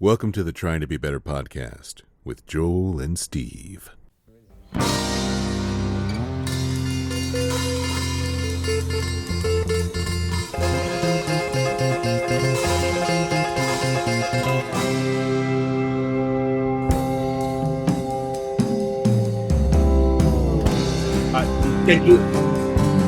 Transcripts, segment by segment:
Welcome to the Trying to Be Better podcast with Joel and Steve.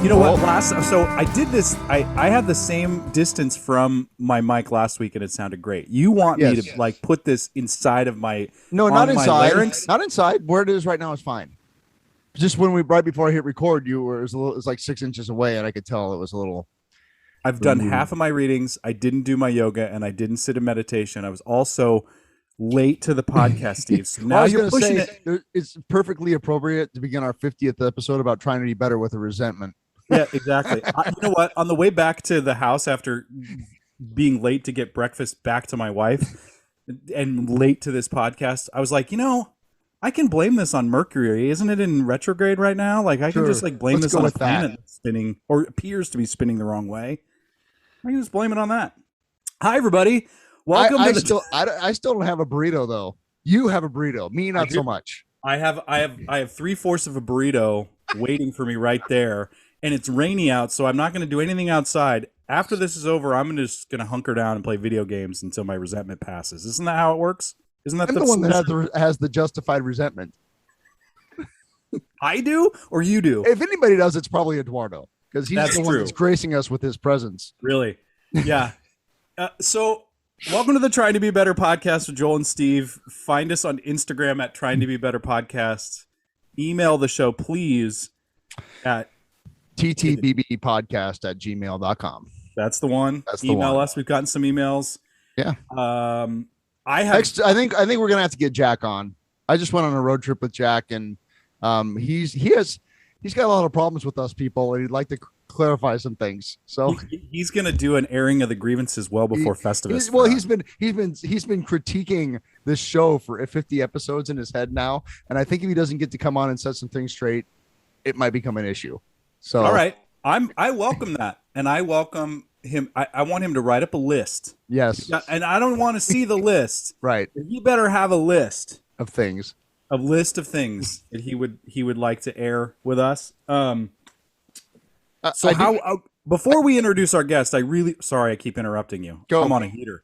You know what? So I did this. I had the same distance from my mic last week, and it sounded great. You want me to like put this inside of my not inside, larynx? Not inside. Where it is right now is fine. Just when right before I hit record, it was like 6 inches away, and I could tell it was a little. I've done half of my readings. I didn't do my yoga, and I didn't sit in meditation. I was also late to the podcast, Steve. So now you're pushing it. It's perfectly appropriate to begin our 50th episode about trying to be better with a resentment. Yeah, exactly. You know what? On the way back to the house after being late to get breakfast back to my wife and late to this podcast, I was like, I can blame this on Mercury. Isn't it in retrograde right now? Like, I can just blame this on a planet that's spinning or appears to be spinning the wrong way. I can just blame it on that. Hi, everybody. Welcome. I still don't have a burrito though. You have a burrito. Me, not so much. I have 3/4 of a burrito waiting for me right there. And it's rainy out, so I'm not going to do anything outside. After this is over, I'm just going to hunker down and play video games until my resentment passes. Isn't that how it works? Isn't that the one that has the justified resentment? I do, or you do? If anybody does, it's probably Eduardo, because he's the one that's gracing us with his presence. Really? Yeah. So welcome to the Trying to Be Better podcast with Joel and Steve. Find us on Instagram at Trying to Be Better Podcast. Email the show, please, at TTBB podcast at gmail.com. That's the one. Email us. We've gotten some emails. Yeah. I think we're gonna have to get Jack on. I just went on a road trip with Jack, and he's got a lot of problems with us people, and he'd like to clarify some things. So he's gonna do an airing of the grievances well before Festivus. He's been critiquing this show for 50 episodes in his head now, and I think if he doesn't get to come on and set some things straight, it might become an issue. So all right, I welcome that, and I welcome him. I want him to write up a list. Yes, and I don't want to see the list. Right, he better have a list of things. A list of things that he would like to air with us. Before we introduce our guest, sorry I keep interrupting you. I'm on a heater.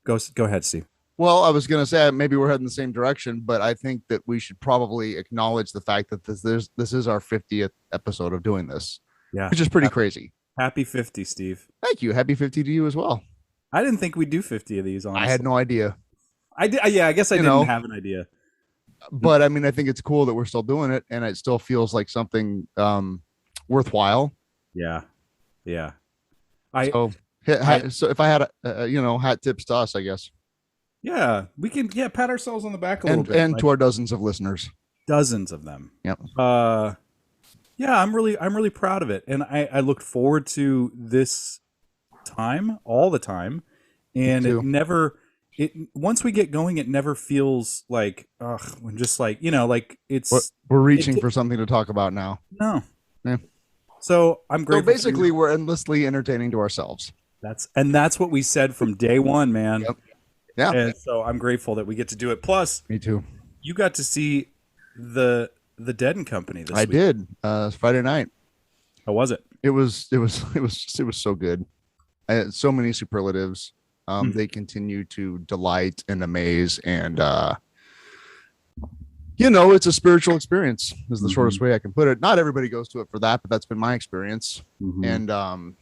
Go ahead, Steve. Well, I was going to say maybe we're heading the same direction, but I think that we should probably acknowledge the fact that this is our 50th episode of doing this. Yeah, which is pretty crazy. Happy 50, Steve. Thank you. Happy 50 to you as well. I didn't think we'd do 50 of these. Honestly, I had no idea. I did. Yeah, I guess I didn't have an idea. But I mean, I think it's cool that we're still doing it, and it still feels like something worthwhile. Yeah. So if I had hat tips to us, I guess. Yeah, we can pat ourselves on the back a little bit. And to our dozens of listeners. Dozens of them. Yep. Yeah, I'm really proud of it. And I looked forward to this time all the time. And once we get going, it never feels like, we're just like, we're reaching for something to talk about now. No. Yeah. So I'm grateful. So basically we're endlessly entertaining to ourselves. That's what we said from day one, man. Yep. Yeah. And so I'm grateful that we get to do it. Plus, me too. You got to see the Dead and Company this week. I did. Friday night. How was it? It was so good. I had so many superlatives. They continue to delight and amaze, and it's a spiritual experience is the shortest way I can put it. Not everybody goes to it for that, but that's been my experience. And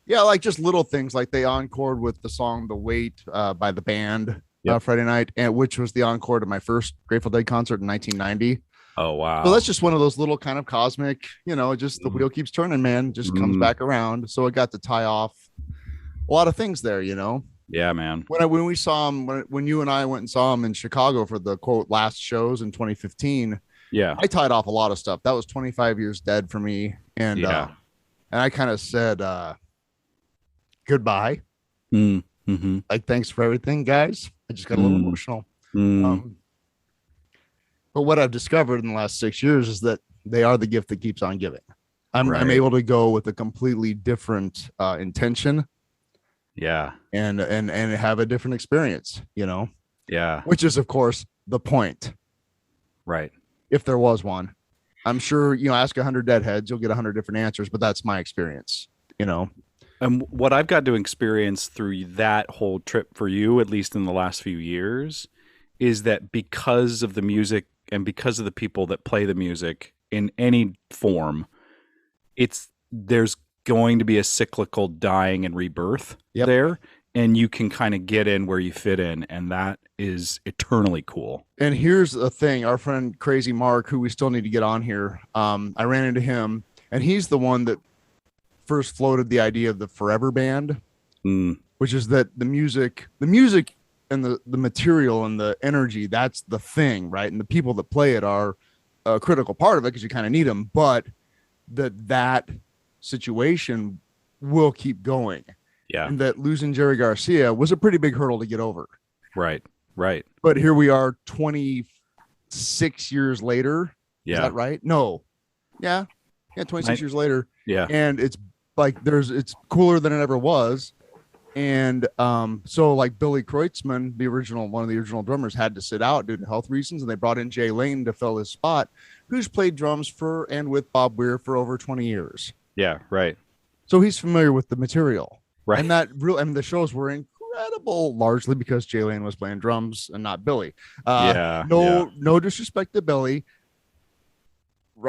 like just little things like they encored with the song "The Weight" by the band Friday night, and which was the encore to my first Grateful Dead concert in 1990. Oh wow! So that's just one of those little kind of cosmic, just the wheel keeps turning, man. Just comes back around. So it got to tie off a lot of things there, Yeah, man. When we saw him, when you and I went and saw him in Chicago for the quote last shows in 2015. Yeah, I tied off a lot of stuff. That was 25 years dead for me, and I kind of said goodbye. Like, thanks for everything, guys. I just got a little emotional. But what I've discovered in the last 6 years is that they are the gift that keeps on giving. I'm able to go with a completely different intention Yeah. And have a different experience, Yeah. which is of course the point. Right. If there was one, I'm sure, ask 100 deadheads, you'll get 100 different answers, but that's my experience, And what I've got to experience through that whole trip for you, at least in the last few years, is that because of the music and because of the people that play the music in any form, there's going to be a cyclical dying and rebirth there, and you can kind of get in where you fit in, and that is eternally cool. And here's the thing, our friend Crazy Mark, who we still need to get on here, I ran into him, and he's the one that first floated the idea of the Forever Band, which is that the music and the material and the energy, that's the thing, right? And the people that play it are a critical part of it because you kind of need them, but that situation will keep going. Yeah. And that losing Jerry Garcia was a pretty big hurdle to get over. Right. But here we are 26 years later. Yeah. Is that right? No. Yeah. 26 years later. Yeah. And it's like it's cooler than it ever was. And so like Billy Kreutzmann, one of the original drummers, had to sit out due to health reasons, and they brought in Jay Lane to fill his spot, who's played drums for and with Bob Weir for over 20 years. Yeah, right. So he's familiar with the material. Right. And the shows were incredible, largely because Jay Lane was playing drums and not Billy. No disrespect to Billy.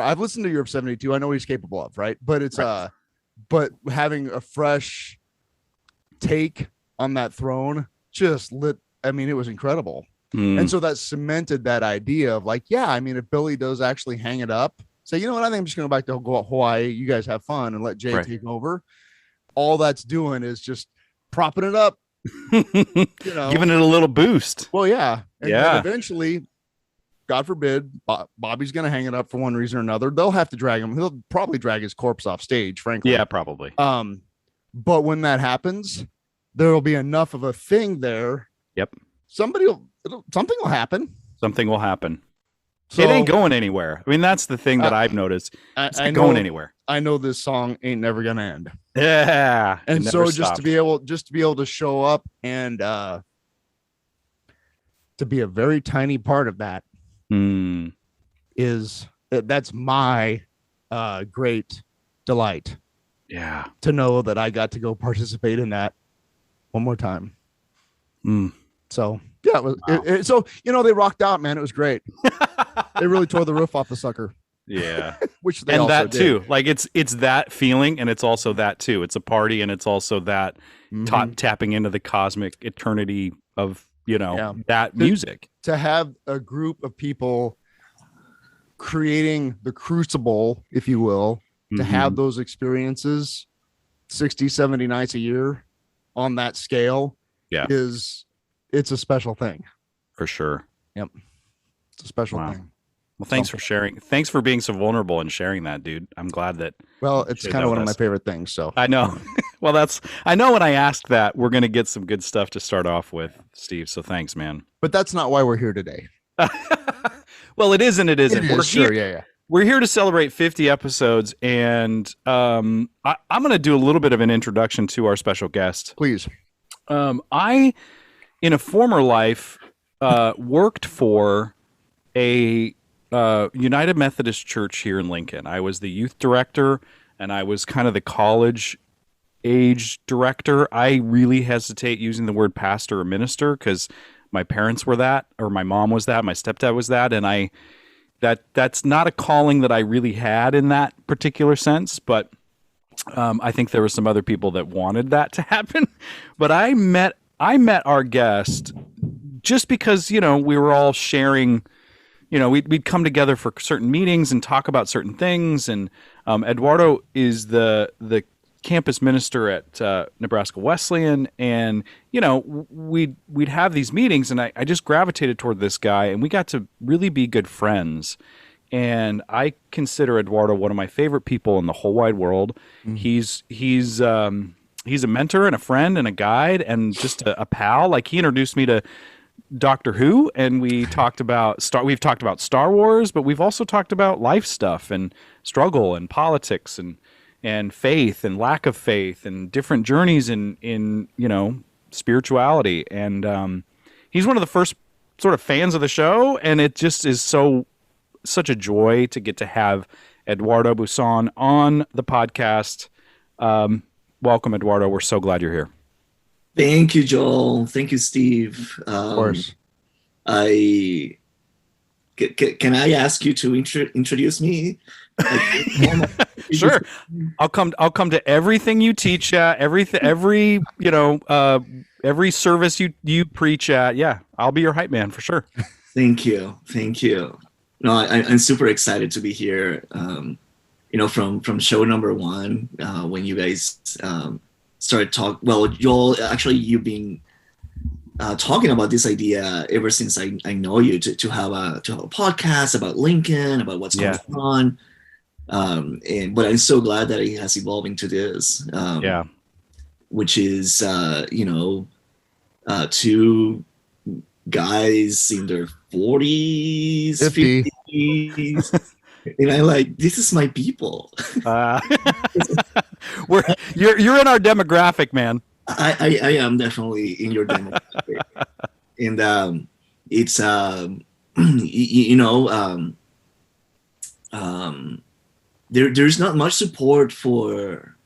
I've listened to Europe 72. I know what he's capable of, right? But it's but having a fresh take on that throne just lit. I mean, it was incredible. And so that cemented that idea of like, if Billy does actually hang it up, say, you know what, I think I'm just going to go back to Hawaii. You guys have fun and let Jay take over. All that's doing is just propping it up, giving it a little boost. Well, yeah. And then eventually, God forbid, Bobby's going to hang it up for one reason or another. They'll have to drag him. He'll probably drag his corpse off stage, frankly. Yeah, probably. But when that happens, there will be enough of a thing there. Yep. Something will happen. Something will happen. So, it ain't going anywhere. I mean, that's the thing that I've noticed. It's not going anywhere. I know this song ain't never gonna end. Yeah. And so just to be able to show up and to be a very tiny part of that that's my great delight. Yeah. To know that I got to go participate in that one more time. So yeah, so they rocked out, man. It was great. They really tore the roof off the sucker. Yeah. Which they and also that did. too. Like it's that feeling, and it's also that too. It's a party, and it's also that tapping into the cosmic eternity of that music. To have a group of people creating the crucible, if you will, to have those experiences 60, 70 nights a year on that scale it's a special thing. For sure. Yep. It's a special thing. Well, thanks for sharing. Thanks for being so vulnerable and sharing that, dude. I'm glad that. Well, it's kind of one of my favorite things. So I know. Well, I know when I asked that, we're going to get some good stuff to start off with, Steve. So thanks, man. But that's not why we're here today. Well, it is and it isn't. We're here. Yeah. We're here to celebrate 50 episodes, and I'm going to do a little bit of an introduction to our special guest. Please. I, in a former life, worked for a United Methodist church here in Lincoln. I was the youth director, and I was kind of the college age director. I really hesitate using the word pastor or minister because my parents were that, or my mom was that, my stepdad was that, and that's not a calling that I really had in that particular sense, but I think there were some other people that wanted that to happen. But I met our guest just because, we were all sharing, we'd come together for certain meetings and talk about certain things. And Eduardo is the campus minister at Nebraska Wesleyan, and we'd have these meetings, and I just gravitated toward this guy, and we got to really be good friends. And I consider Eduardo one of my favorite people in the whole wide world. He's a mentor and a friend and a guide and just a pal. Like, he introduced me to Doctor Who, and we've talked about Star Wars, but we've also talked about life stuff and struggle and politics, and and faith and lack of faith and different journeys in spirituality. And he's one of the first sort of fans of the show, and it just is such a joy to get to have Eduardo Busson on the podcast. Welcome, Eduardo. We're so glad you're here. Thank you, Joel. Thank you, Steve. Of course. Can I ask you to introduce me? Sure. I'll come to everything you teach at, every service you preach at. Yeah, I'll be your hype man for sure. Thank you. No, I'm super excited to be here. From show number 1, when you guys started talking. Well, Joel, actually, you've been talking about this idea ever since I know you to have a podcast about Lincoln, about what's going on. But I'm so glad that it has evolved into this. Which is two guys in their 40s, 50s. And I'm like, this is my people. You're in our demographic, man. I am definitely in your demographic. And it's there's not much support for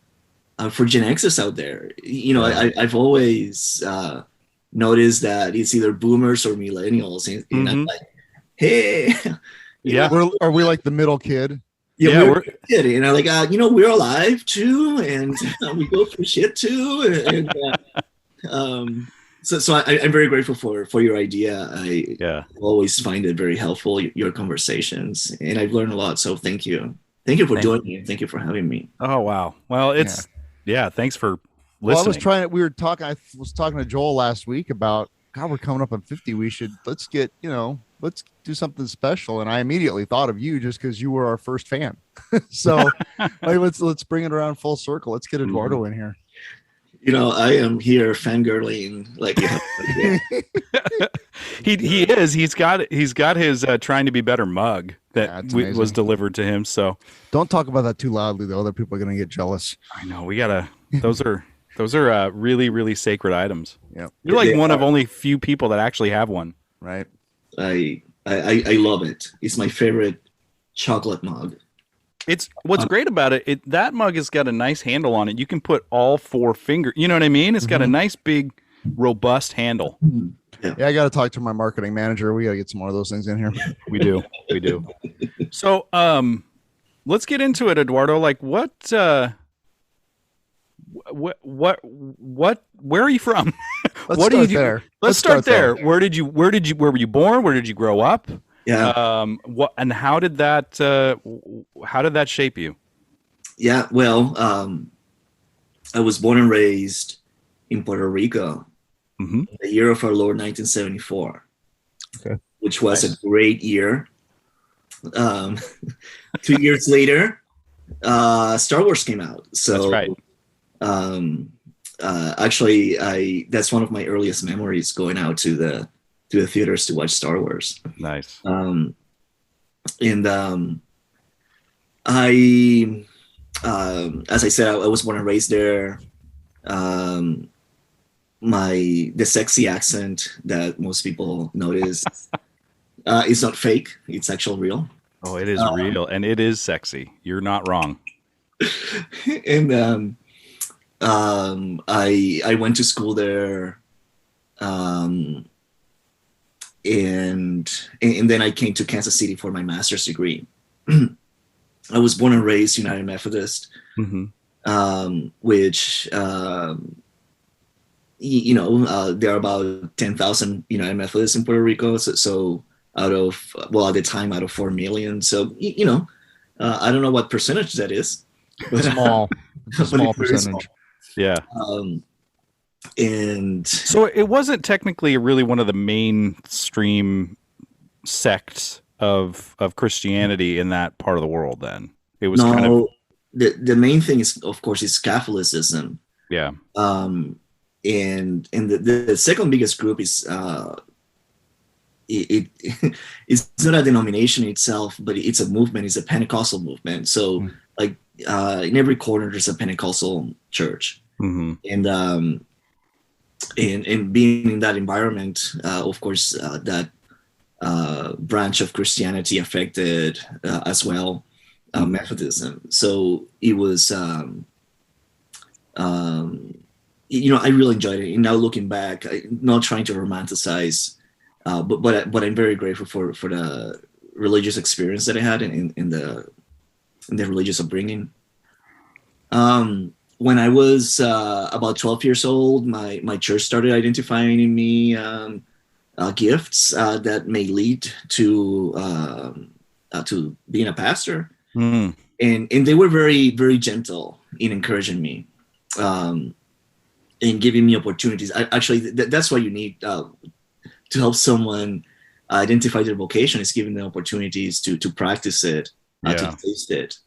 Gen Xers out there. I've always noticed that it's either boomers or millennials, and I'm like, hey. Are we like the middle kid? We're kidding. And we're alive too, and we go through shit too. And so I'm very grateful for your idea. I always find it very helpful, your conversations, and I've learned a lot. So thank you for joining me. Thank you for having me. Oh wow. Well, it's thanks for listening. I was talking to Joel last week about, God, we're coming up on 50. Let's do something special. And I immediately thought of you just because you were our first fan. So let's bring it around full circle. Let's get Eduardo in here. I am here fangirling like he is. He's got his trying to be better mug that was delivered to him. So don't talk about that too loudly, though. Other people are going to get jealous. I know. We gotta. Those are really, really sacred items. Yeah, you're like one of only few people that actually have one. Right. I love it. It's my favorite chocolate mug. It's what's great about it. That mug has got a nice handle on it. You can put all 4 fingers. You know what I mean? It's got a nice big, robust handle. Yeah, I got to talk to my marketing manager. We got to get some more of those things in here. We do. So, let's get into it, Eduardo. Like, what? Where are you from? What do you do? There. Let's start there. Where were you born? Where did you grow up? Yeah. And how did that shape you? Yeah. Well, I was born and raised in Puerto Rico, the year of our Lord, 1974, which was a great year. 2 years later, Star Wars came out. So that's right. Actually, that's one of my earliest memories, going out to the theaters to watch Star Wars. Nice. I, as I said, I was born and raised there. The sexy accent that most people notice is not fake. It's actually real. Oh, it is real, and it is sexy. You're not wrong. And I went to school there, and then I came to Kansas City for my master's degree. I was born and raised United Methodist, which there are about 10,000 United Methodists in Puerto Rico. So at the time, out of 4 million. So I don't know what percentage that is. But, small percentage. Small. Yeah. And so it wasn't technically really one of the mainstream sects of Christianity in that part of the world. Then it was kind of the main thing is, of course, is Catholicism. Yeah. And the second biggest group is it's not a denomination itself, but it's a movement. It's a Pentecostal movement. So like in every corner there's a Pentecostal church, and being in that environment, of course, that branch of Christianity affected as well Methodism. So it was, I really enjoyed it. And now looking back, not trying to romanticize, but I'm very grateful for the religious experience that I had in the religious upbringing. When I was about 12 years old, my church started identifying in me gifts that may lead to being a pastor. And they were very, very gentle in encouraging me and giving me opportunities. That's what you need to help someone identify their vocation, is giving them opportunities to practice it, to taste it.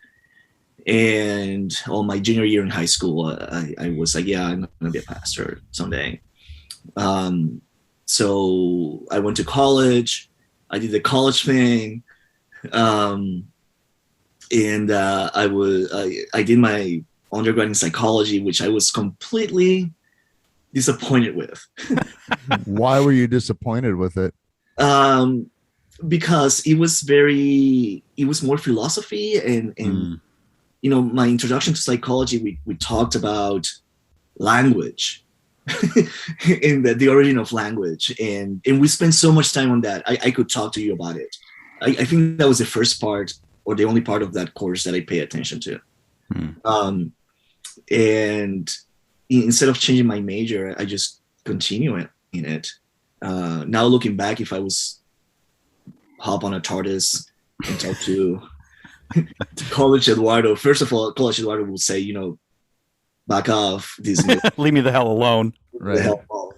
And on my junior year in high school, I was like, yeah, I'm going to be a pastor someday. So I went to college. I did the college thing. And I did my undergrad in psychology, which I was completely disappointed with. Why were you disappointed with it? Because it was more philosophy and my introduction to psychology, we talked about language and the origin of language. And we spent so much time on that. I could talk to you about it. I think that was the first part, or the only part of that course that I pay attention to. And instead of changing my major, I just continue in it. Now looking back, if I was hop on a TARDIS and talk to College Eduardo, first of all, College Eduardo will say, back off. Leave me the hell alone. Right.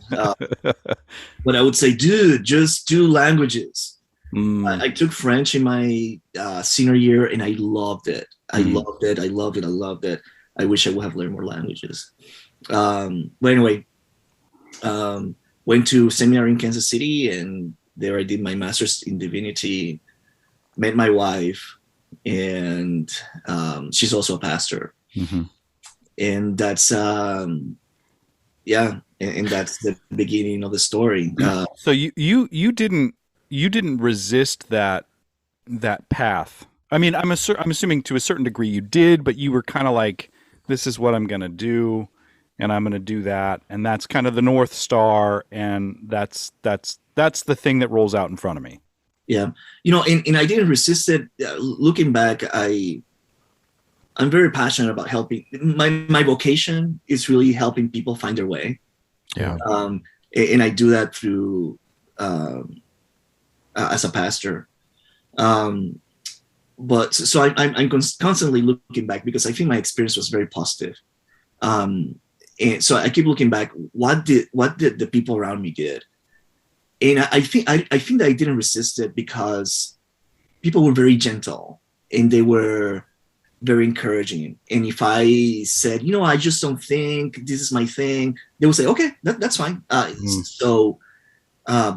But I would say, dude, just do languages. I took French in my senior year, and I loved it. I loved it. I wish I would have learned more languages. But anyway, went to seminary in Kansas City, and there I did my master's in Divinity, met my wife, and she's also a pastor. And that's and that's the beginning of the story. So you didn't resist that path. I mean, I'm assuming to a certain degree you did, but you were kind of like, this is what I'm going to do, and I'm going to do that, and that's kind of the North Star, and that's the thing that rolls out in front of me. Yeah, and I didn't resist it. Looking back, I'm very passionate about helping. My vocation is really helping people find their way. Yeah. And I do that through as a pastor. But so I'm constantly looking back, because I think my experience was very positive. And so I keep looking back. What did the people around me did? And I think that I didn't resist it because people were very gentle and they were very encouraging. And if I said, I just don't think this is my thing, they would say, okay, that's fine. So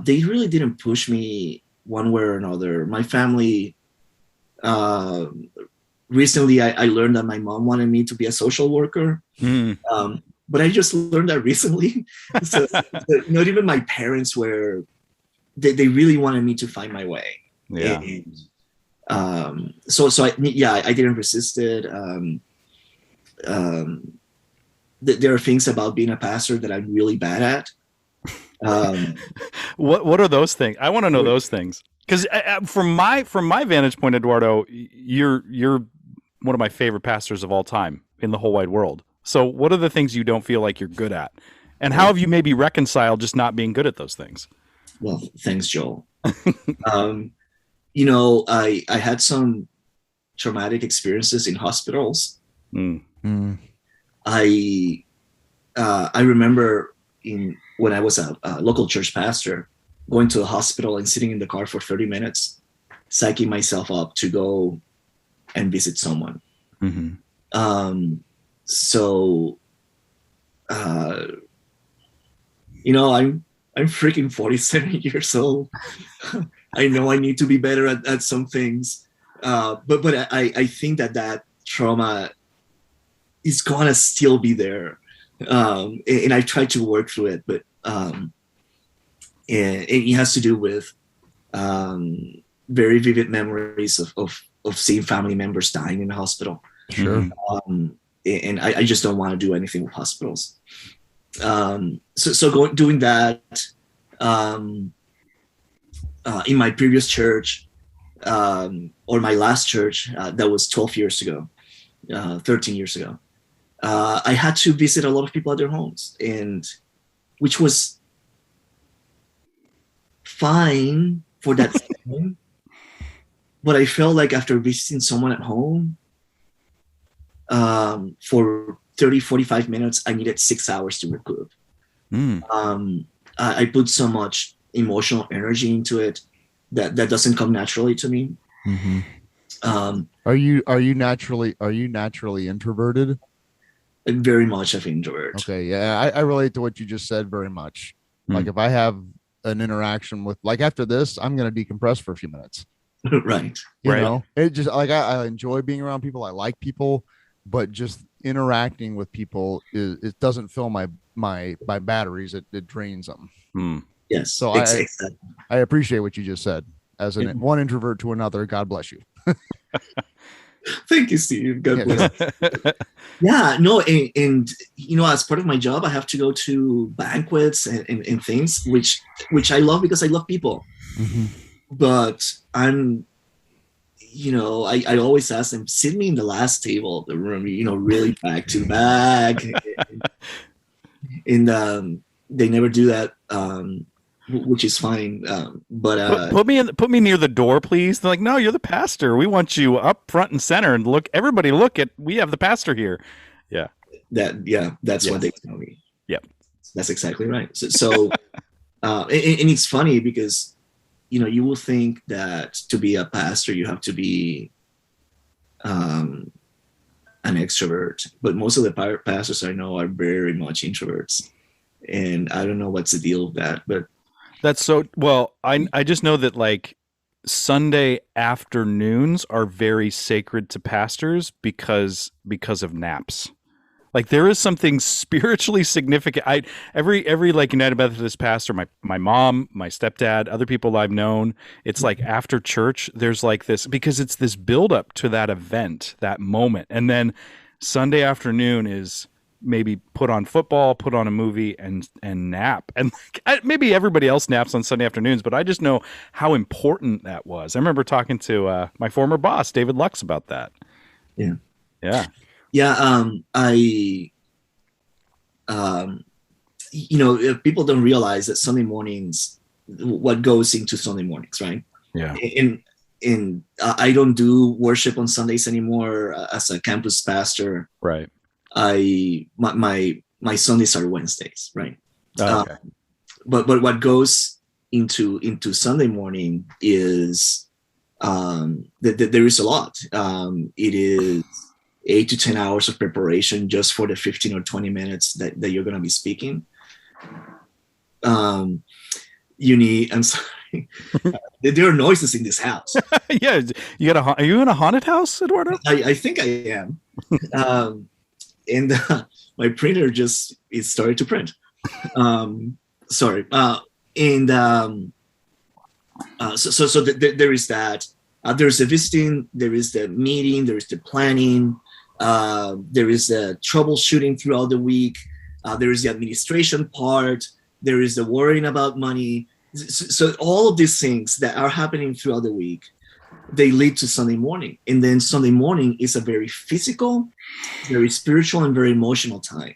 they really didn't push me one way or another. My family, recently I learned that my mom wanted me to be a social worker. But I just learned that recently. So not even my parents they really wanted me to find my way. Yeah. And, so I didn't resist it. There are things about being a pastor that I'm really bad at. What are those things? I want to know those things, because from my vantage point, Eduardo, you're one of my favorite pastors of all time in the whole wide world. So what are the things you don't feel like you're good at, and how have you maybe reconciled just not being good at those things? Well, thanks, Joel. I had some traumatic experiences in hospitals. I remember when I was a local church pastor, going to a hospital and sitting in the car for 30 minutes, psyching myself up to go and visit someone. I'm freaking 47 years old. I know I need to be better at some things. But I think that trauma it's gonna still be there. And I try to work through it, but and it has to do with very vivid memories of seeing family members dying in the hospital. Sure. And I just don't want to do anything with hospitals. So doing that in my previous church, or my last church, that was 12 years ago, 13 years ago. I had to visit a lot of people at their homes, and which was fine for that time. But I felt like after visiting someone at home for 30, 45 minutes, I needed 6 hours to recoup. I put so much emotional energy into it that doesn't come naturally to me. Are you naturally introverted? Very much of introvert. Okay, yeah, I relate to what you just said very much. Like if I have an interaction with, like after this, I'm going to decompress for a few minutes. Right. You know, it just like I enjoy being around people. I like people, but just interacting with people it doesn't fill my batteries. It drains them. Yes. So exactly. I appreciate what you just said. As one introvert to another, God bless you. Thank you, Steve. God bless. Yeah, no, and you know, as part of my job, I have to go to banquets and things, which I love because I love people. But I'm, you know, I always ask them, sit me in the last table of the room, you know, really back to back. And they never do that, which is fine. But put me near the door, please. They're like, no, you're the pastor. We want you up front and center, and everybody look at, we have the pastor here. Yeah. That's what they tell me. Yep. That's exactly right. So and it's funny because, you know, you will think that to be a pastor, you have to be an extrovert, but most of the pastors I know are very much introverts. And I don't know what's the deal with that, but that's so, well, I just know that like Sunday afternoons are very sacred to pastors because of naps. Like there is something spiritually significant. Every like United Methodist pastor, my mom, my stepdad, other people I've known, it's like after church, there's like this, because it's this build up to that event, that moment. And then Sunday afternoon is maybe put on football, put on a movie and nap. And maybe everybody else naps on Sunday afternoons, but I just know how important that was. I remember talking to my former boss, David Lux, about that. Yeah. Yeah. You know, if people don't realize that Sunday mornings, what goes into Sunday mornings, right? Yeah. And I don't do worship on Sundays anymore as a campus pastor. Right. My Sundays are Wednesdays, right? Okay. But what goes into Sunday morning is that there is a lot. It is 8 to 10 hours of preparation just for the 15 or 20 minutes that you're going to be speaking. I'm sorry. There are noises in this house. Yeah. Are you in a haunted house, Eduardo? I think I am. And my printer it started to print. Sorry. So there is that. There's the visiting, there is the meeting, there is the planning, there is the troubleshooting throughout the week, there is the administration part, there is the worrying about money. So all of these things that are happening throughout the week, they lead to Sunday morning. And then Sunday morning is a very physical, very spiritual, and very emotional time.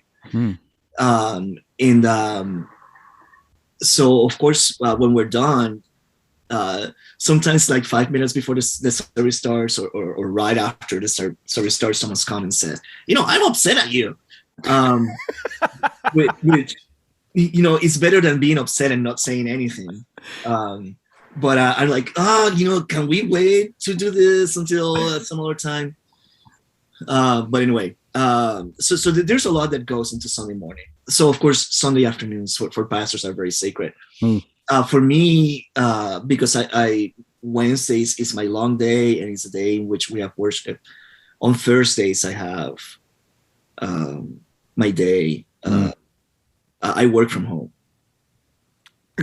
So of course, when we're done, sometimes like 5 minutes before the service starts or right after the service starts, someone's come and said, you know, I'm upset at you. Which, you know, it's better than being upset and not saying anything. But I'm like, you know, can we wait to do this until some other time? But anyway, so there's a lot that goes into Sunday morning. So of course, Sunday afternoons for pastors are very sacred. For me, because I Wednesdays is my long day and it's a day in which we have worship. On Thursdays, I have my day, I work from home.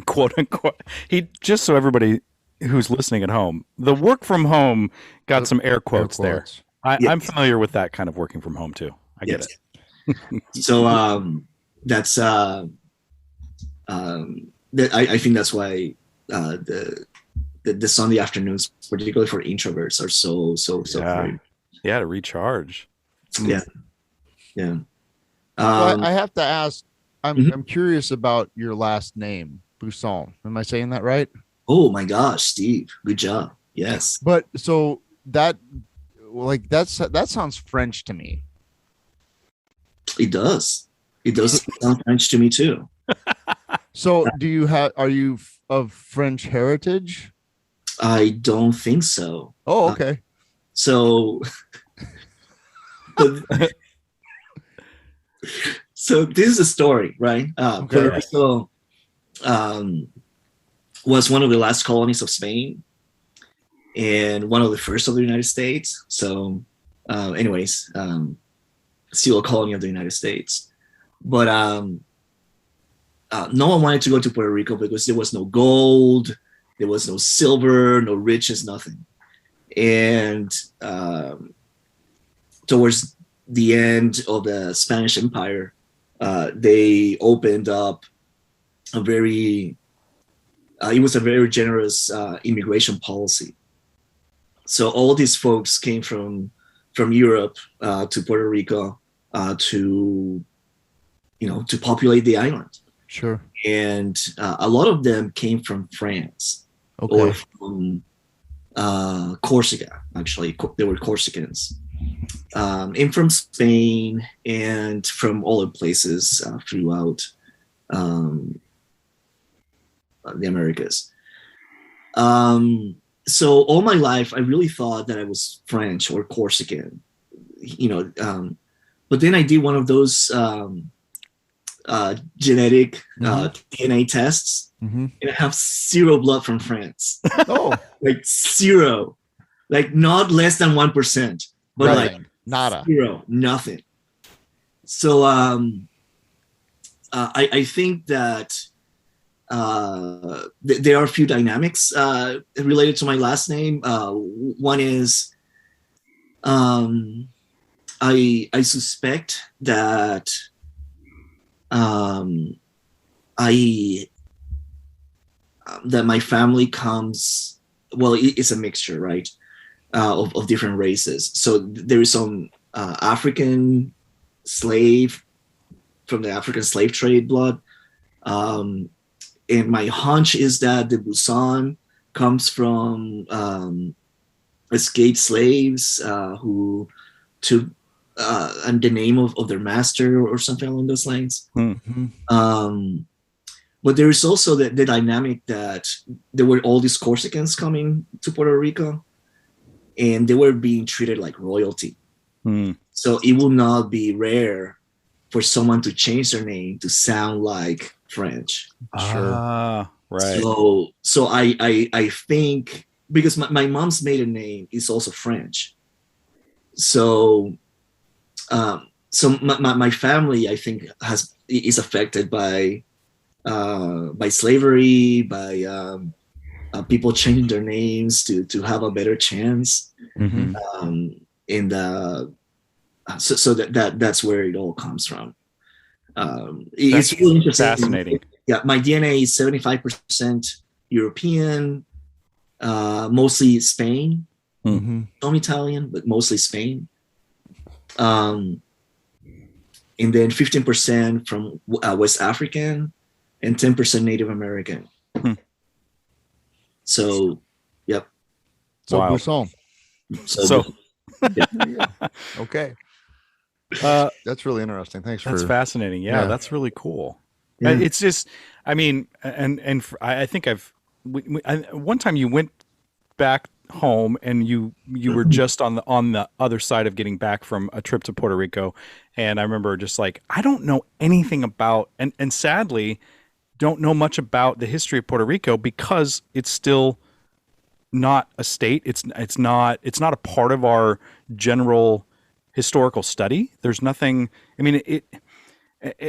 Quote unquote. Just so everybody who's listening at home, the work from home got some air quotes there. I'm familiar with that kind of working from home too. I get it. So that's I think that's why the Sunday afternoons, particularly for introverts, are so great. Yeah, to recharge. Yeah. Well, I have to ask. I'm curious about your last name, Busson. Am I saying that right? Oh my gosh, Steve, good job. Yes. But so that sounds French to me. It does sound French to me too. So are you of French heritage? I don't think so. Oh, okay. So this is a story, right? Puerto Rico was one of the last colonies of Spain and one of the first of the United States. So still a colony of the United States. But no one wanted to go to Puerto Rico because there was no gold, there was no silver, no riches, nothing. And towards the end of the Spanish Empire, they opened up it was a very generous immigration policy. So all these folks came from Europe to Puerto Rico to populate the island. Sure. And a lot of them came from France or from Corsica. Actually, they were Corsicans. And from Spain and from all the places throughout the Americas. So all my life, I really thought that I was French or Corsican, but then I did one of those genetic DNA tests, and I have zero blood from France. Oh, like zero, like not less than 1%, but nothing. like Nada. Zero, nothing. So I think that there are a few dynamics related to my last name. One is I suspect that that my family comes, well, it's a mixture, right, of different races. So there is some African slave from the African slave trade blood. And my hunch is that the Busson comes from escaped slaves who took the name of their master or something along those lines. But there is also the dynamic that there were all these Corsicans coming to Puerto Rico, and they were being treated like royalty. So it will not be rare for someone to change their name to sound like French. Sure. Right. So I think because my mom's maiden name is also French. So my family, I think, is affected by slavery, by people changing their names to have a better chance. So that's where it all comes from. It's really interesting. Fascinating. Yeah, my DNA is 75% European, mostly Spain. Some Italian, but mostly Spain. And then 15% from West African and 10% Native American. So, yep. So Wow. Busson. So Yeah. Okay. That's really interesting. Thanks That's for fascinating. Yeah, Yeah. that's really cool. Yeah. It's just, I mean, I think one time you went back home and you were just on the other side of getting back from a trip to Puerto Rico, and I remember just like, I don't know anything about, and sadly don't know much about the history of Puerto Rico because it's still not a state. It's not a part of our general historical study. There's nothing. I mean,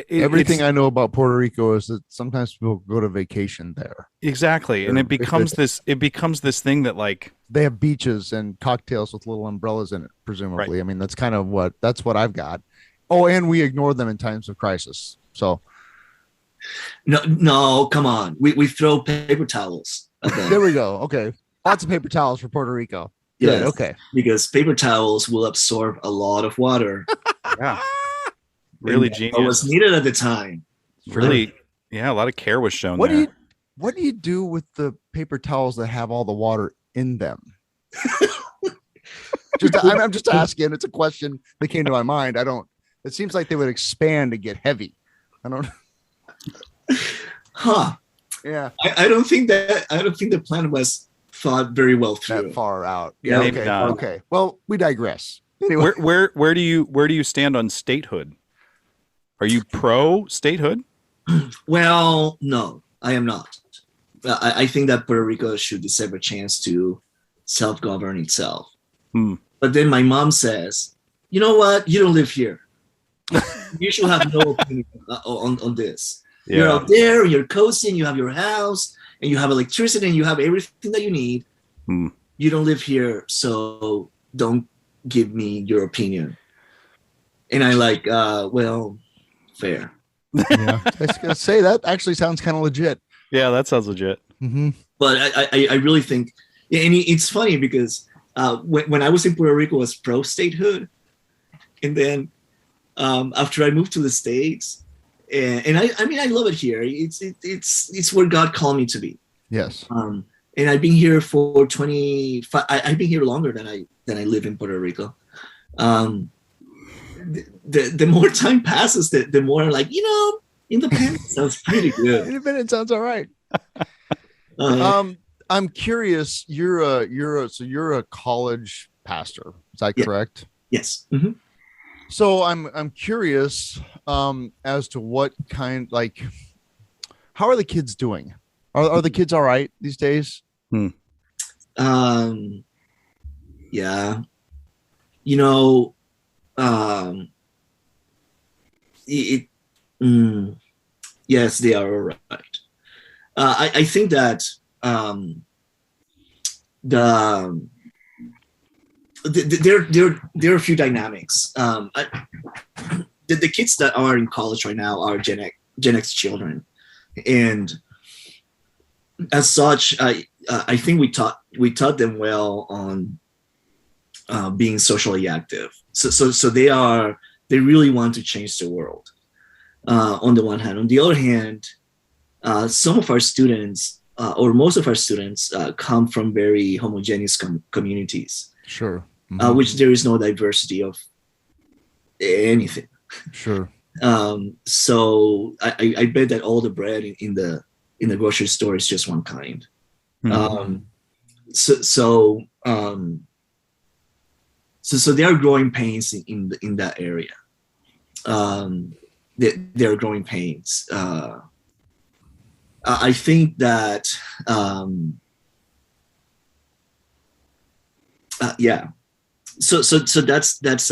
Everything I know about Puerto Rico is that sometimes people go to vacation there. Exactly, and it becomes this. It becomes this thing that like they have beaches and cocktails with little umbrellas in it. Presumably, right. I mean that's kind of what I've got. Oh, and we ignore them in times of crisis. So, no, come on, we throw paper towels. There we go. Okay, lots of paper towels for Puerto Rico. Yeah, okay, because paper towels will absorb a lot of water. Yeah. Really genius. What was needed at the time. Really, yeah, a lot of care was shown what there. What do you do with the paper towels that have all the water in them? I'm just asking. It's a question that came to my mind. It seems like they would expand and get heavy. I don't. Huh. Yeah. I don't think the plan was thought very well through. That far out. Yeah. Okay. Okay. Well, we digress. Anyway. Where do you stand on statehood? Are you pro statehood? Well, no, I am not. I think that Puerto Rico should deserve a chance to self-govern itself. But then my mom says, you know what? You don't live here. You should have no opinion on this. Yeah. You're out there, you're coasting, you have your house, and you have electricity, and you have everything that you need. You don't live here, so don't give me your opinion. And I like, well, fair. Yeah, I was gonna say that actually sounds kind of legit. Yeah, that sounds legit. Mm-hmm. But I really think, and it's funny because when I was in Puerto Rico, I was pro statehood, and then after I moved to the States, and I mean I love it here. It's where God called me to be. Yes. And I've been here for 25. I've been here longer than I live in Puerto Rico. The more time passes, the more like, independence sounds pretty good. Independence sounds all right. I'm curious. You're a college pastor. Is that correct? Yes. Mm-hmm. So I'm curious as to what kind, like, how are the kids doing? Are the kids all right these days? Yeah. Yes, they are all right. I think that there are a few dynamics. The kids that are in college right now are Gen X children, and as such, I think we taught them well on being socially active. So they really want to change the world. On the one hand, on the other hand, some of our students, or most of our students, come from very homogeneous communities. Sure. Which there is no diversity of anything. Sure. So I bet that all the bread in the grocery store is just one kind. So there are growing pains in that area. There are growing pains. I think that yeah. So that's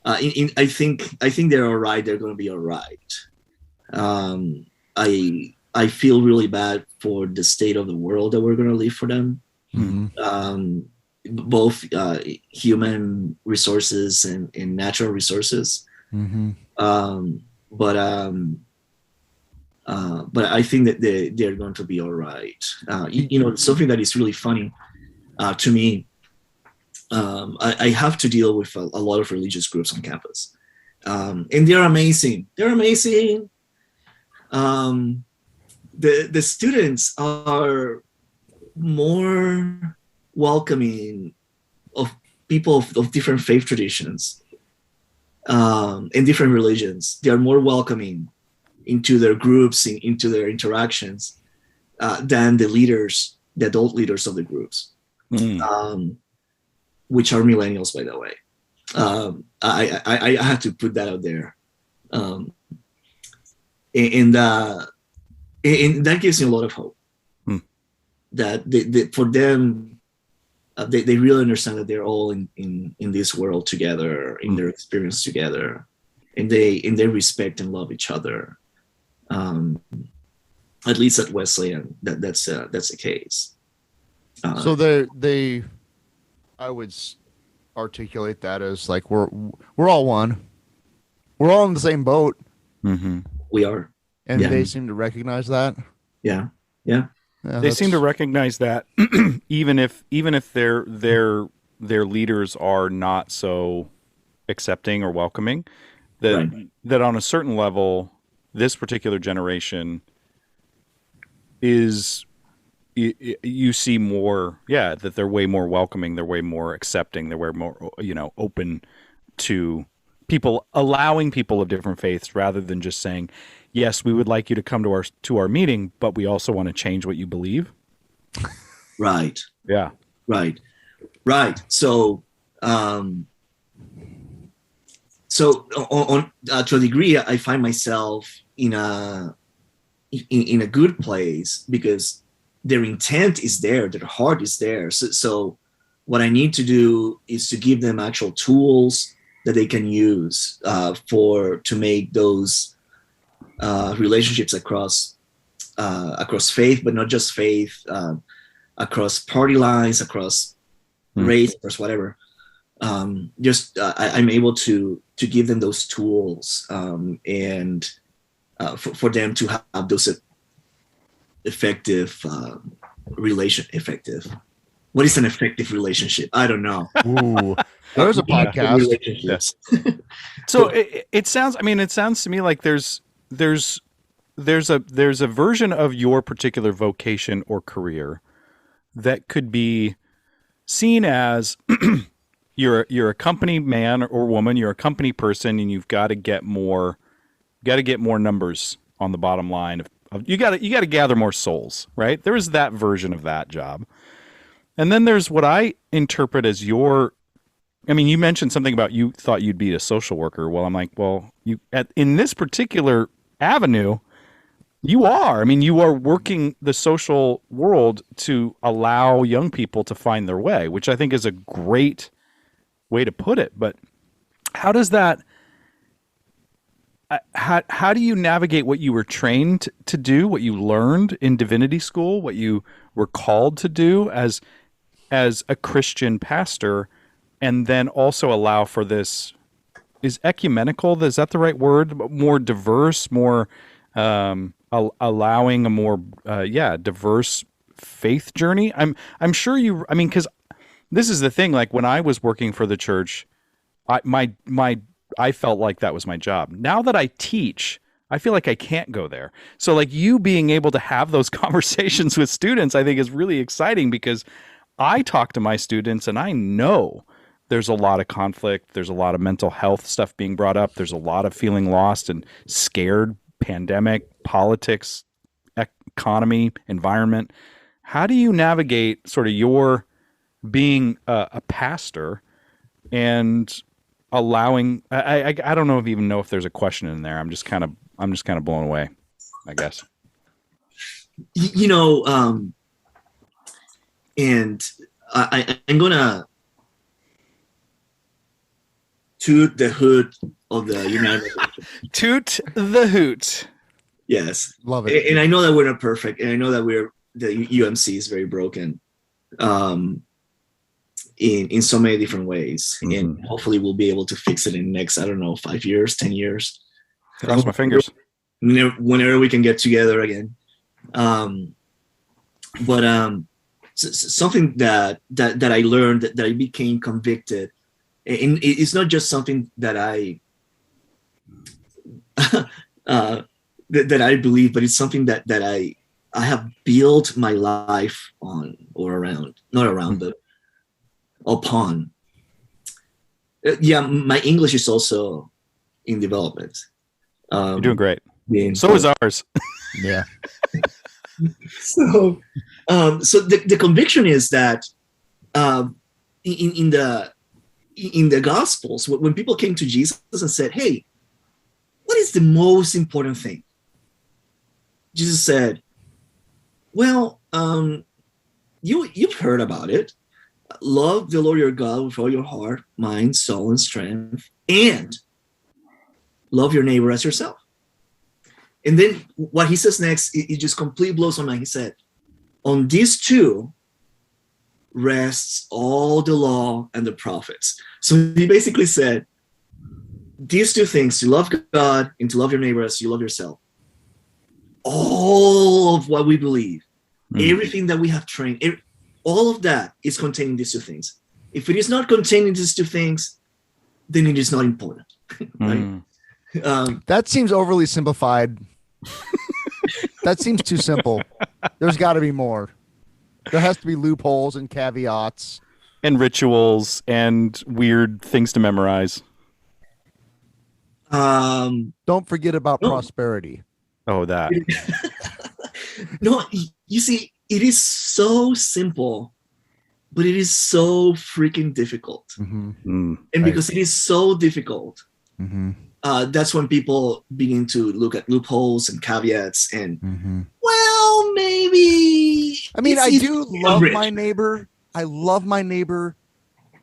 I think they're all right. They're going to be all right. I feel really bad for the state of the world that we're going to leave for them. Both human resources and natural resources. But I think that they're going to be all right. Something that is really funny to me. I have to deal with a lot of religious groups on campus, and they're amazing. They're amazing. The students are more welcoming of people of different faith traditions and different religions. They are more welcoming into their groups, into their interactions, than the adult leaders of the groups. Which are millennials, by the way. I have to put that out there. And that gives me a lot of hope. That for them, they really understand that they're all in this world together, in their experience together, and they respect and love each other. At least at Wesleyan, that's the case. So they I would articulate that as like we're all one. We're all in the same boat. Mm-hmm. We are, and they seem to recognize that. Yeah. They seem to recognize that, even if their leaders are not so accepting or welcoming, that on a certain level, this particular generation is, you see more, that they're way more welcoming, they're way more accepting, they're way more, open to people, allowing people of different faiths, rather than just saying, yes, we would like you to come to our meeting, but we also want to change what you believe. Right. Yeah. Right. So, on to a degree, I find myself in a good place because their intent is there, their heart is there. So what I need to do is to give them actual tools that they can use to make those relationships across faith, but not just faith, across party lines, across race, across whatever. I'm able to give them those tools, and for them to have those effective effective. What is an effective relationship? I don't know. Ooh, there's a podcast. Yes. So it sounds to me like there's a version of your particular vocation or career that could be seen as you're a company man or woman, you're a company person, and you've got to get more numbers on the bottom line of you got to gather more souls, right? There is that version of that job. And then there's what I interpret as you mentioned something about you thought you'd be a social worker. Well, I'm like, in this particular avenue, you are. You are working the social world to allow young people to find their way, which I think is a great way to put it. But how does that? How do you navigate what you were trained to do, what you learned in divinity school, what you were called to do as a Christian pastor, and then also allow for this? Is ecumenical? Is that the right word? More diverse, more allowing a more diverse faith journey. I'm sure you. Because this is the thing. Like when I was working for the church, I felt like that was my job. Now that I teach, I feel like I can't go there. So like you being able to have those conversations with students, I think is really exciting because I talk to my students and I know there's a lot of conflict. There's a lot of mental health stuff being brought up. There's a lot of feeling lost and scared, pandemic, politics, economy, environment. How do you navigate sort of your being a pastor and allowing? I don't know if there's a question in there. I'm just kind of blown away, I guess. And I'm gonna toot the hood of the United Methodist. Toot the hoot. Yes, love it. And I know that we're not perfect, and I know that the UMC is very broken, in so many different ways, and hopefully we'll be able to fix it in the next 5 years, 10 years. Cross my fingers. Whenever we can get together again, but something that I learned, that I became convicted, and it's not just something that I that I believe, but it's something that I have built my life on or around, not around, but upon. My English is also in development. You're doing great. So is ours. Yeah. So the conviction is that in the Gospels, when people came to Jesus and said, "Hey, what is the most important thing?" Jesus said, "Well, you've heard about it. love the Lord your God with all your heart, mind, soul, and strength, and love your neighbor as yourself. And then what he says next, it just completely blows my mind. He said, on these two rests all the law and the prophets. So he basically said, these two things, to love God and to love your neighbor as you love yourself, all of what we believe, everything that we have trained, all of that is contained in these two things. If it is not contained in these two things, then it is not important. Right? That seems overly simplified. That seems too simple. There's got to be more. There has to be loopholes and caveats and rituals and weird things to memorize. Don't forget about prosperity. Oh, that. No, you see, it is so simple, but it is so freaking difficult. And because it is so difficult, that's when people begin to look at loopholes and caveats and, well, maybe. I mean, I do love my neighbor. I love my neighbor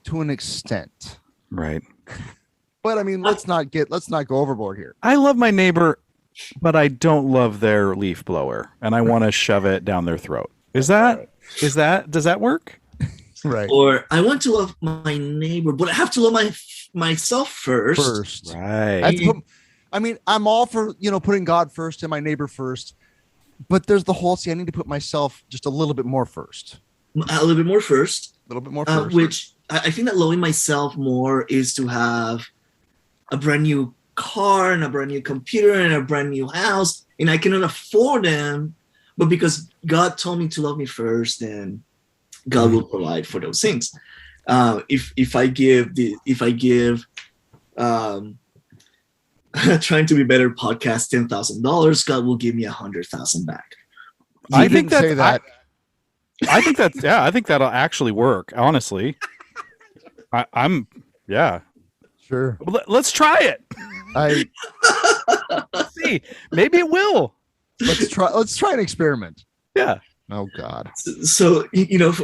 to an extent. Right. But I mean, let's not go overboard here. I love my neighbor, but I don't love their leaf blower, and I want to shove it down their throat. Does that work? Right. Or I want to love my neighbor, but I have to love myself first. Right. I mean, I'm all for, putting God first and my neighbor first, but there's the whole, I need to put myself just a little bit more first. A little bit more first. Which I think that loving myself more is to have a brand new car and a brand new computer and a brand new house, and I cannot afford them, but because God told me to love me first, then God will provide for those things. If I give Trying to Be Better podcast $10,000, God will give me $100,000 back. I think that. I think that's I think that'll actually work. Honestly, I'm sure. Let's try it. Let's see. Maybe it will. Let's try an experiment. Yeah. Oh God. So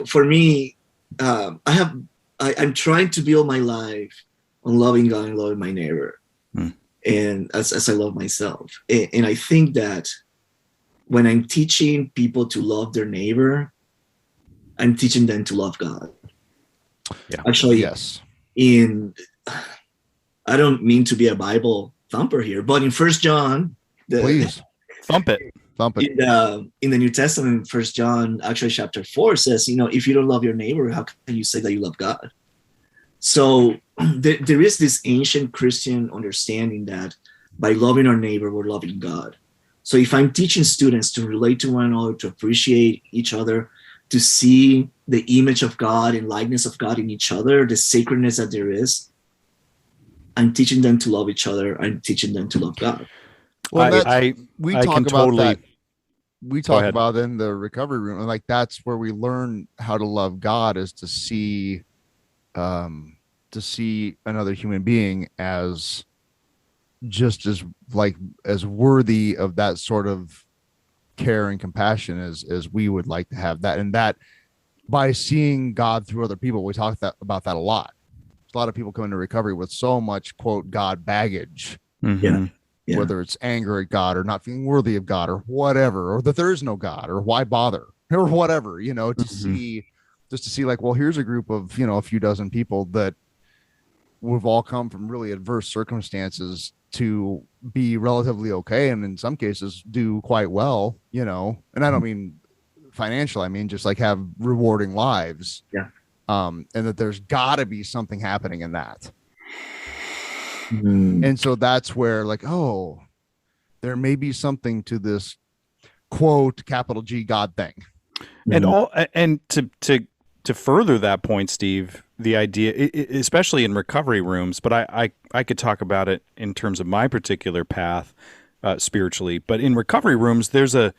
for me, I'm trying to build my life on loving God and loving my neighbor, and as I love myself. And I think that when I'm teaching people to love their neighbor, I'm teaching them to love God. Yeah. Actually, yes. I don't mean to be a Bible thumper here, but in 1 John, please thump it. In the New Testament, 1 John, actually chapter 4 says, if you don't love your neighbor, how can you say that you love God? So there is this ancient Christian understanding that by loving our neighbor, we're loving God. So if I'm teaching students to relate to one another, to appreciate each other, to see the image of God and likeness of God in each other, the sacredness that there is, I'm teaching them to love each other. I'm teaching them to love God. Well, we talk about that. We talk ahead. about in the recovery room, and that's where we learn how to love God, is to see another human being as just as worthy of that sort of care and compassion as we would like to have that, and that by seeing God through other people, we talk about that a lot. A lot of people come into recovery with so much, quote, God baggage. Yeah. Whether it's anger at God or not feeling worthy of God or whatever, or that there is no God or why bother or whatever, to see like, well, here's a group of, a few dozen people that we've all come from really adverse circumstances to be relatively okay. And in some cases do quite well, and I don't mean financial. I mean, just like have rewarding lives. Yeah. And that there's gotta be something happening in that. And so that's where there may be something to this, quote, capital G God thing. And to further that point, Steve, the idea, especially in recovery rooms, but I could talk about it in terms of my particular path spiritually, but in recovery rooms, there's an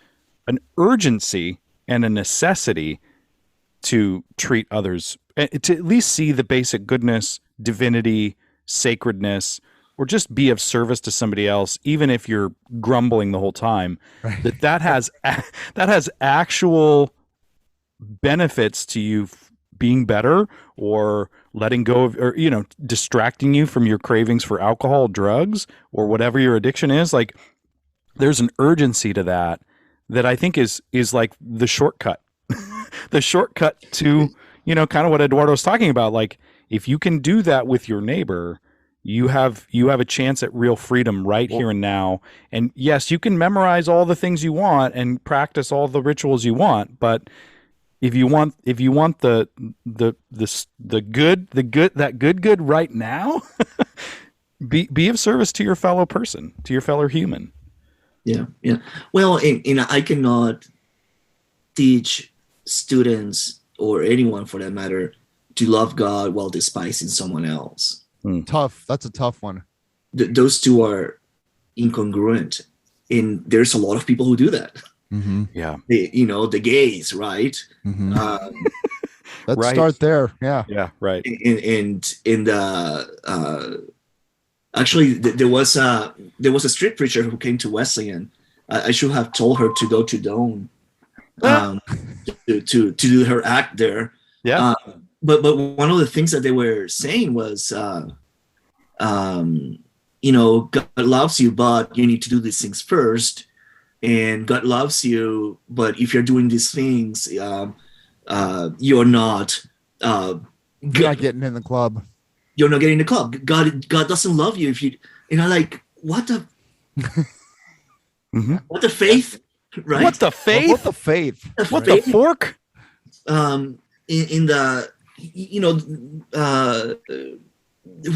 urgency and a necessity to treat others, to at least see the basic goodness, divinity, sacredness, or just be of service to somebody else, even if you're grumbling the whole time. Right. that has actual benefits to you being better or letting go of, or, you know, distracting you from your cravings for alcohol, drugs, or whatever your addiction is. Like, there's an urgency to that I think is like the shortcut, the shortcut to, you know, kind of what Eduardo was talking about. Like, if you can do that with your neighbor, you have a chance at real freedom right here and now. And yes, you can memorize all the things you want and practice all the rituals you want, but if you want the good right now, be of service to your fellow person, to your fellow human. Yeah. Well, I cannot teach students, or anyone for that matter, to love God while despising someone else. Tough. That's a tough one. Those two are incongruent, and there's a lot of people who do that. Mm-hmm. Yeah. The gays, right? Mm-hmm. Let's right. start there. Yeah. Yeah. Right. Actually, there was a street preacher who came to Wesleyan. I should have told her to go to Doan to do her act there. Yeah. But one of the things that they were saying was, God loves you, but you need to do these things first. And God loves you, but if you're doing these things, you're not. You're not getting in the club. You're not getting in the club. God doesn't love you if you. Like, what the. Mm-hmm. What the faith, right? What the faith? What the faith? What the fork?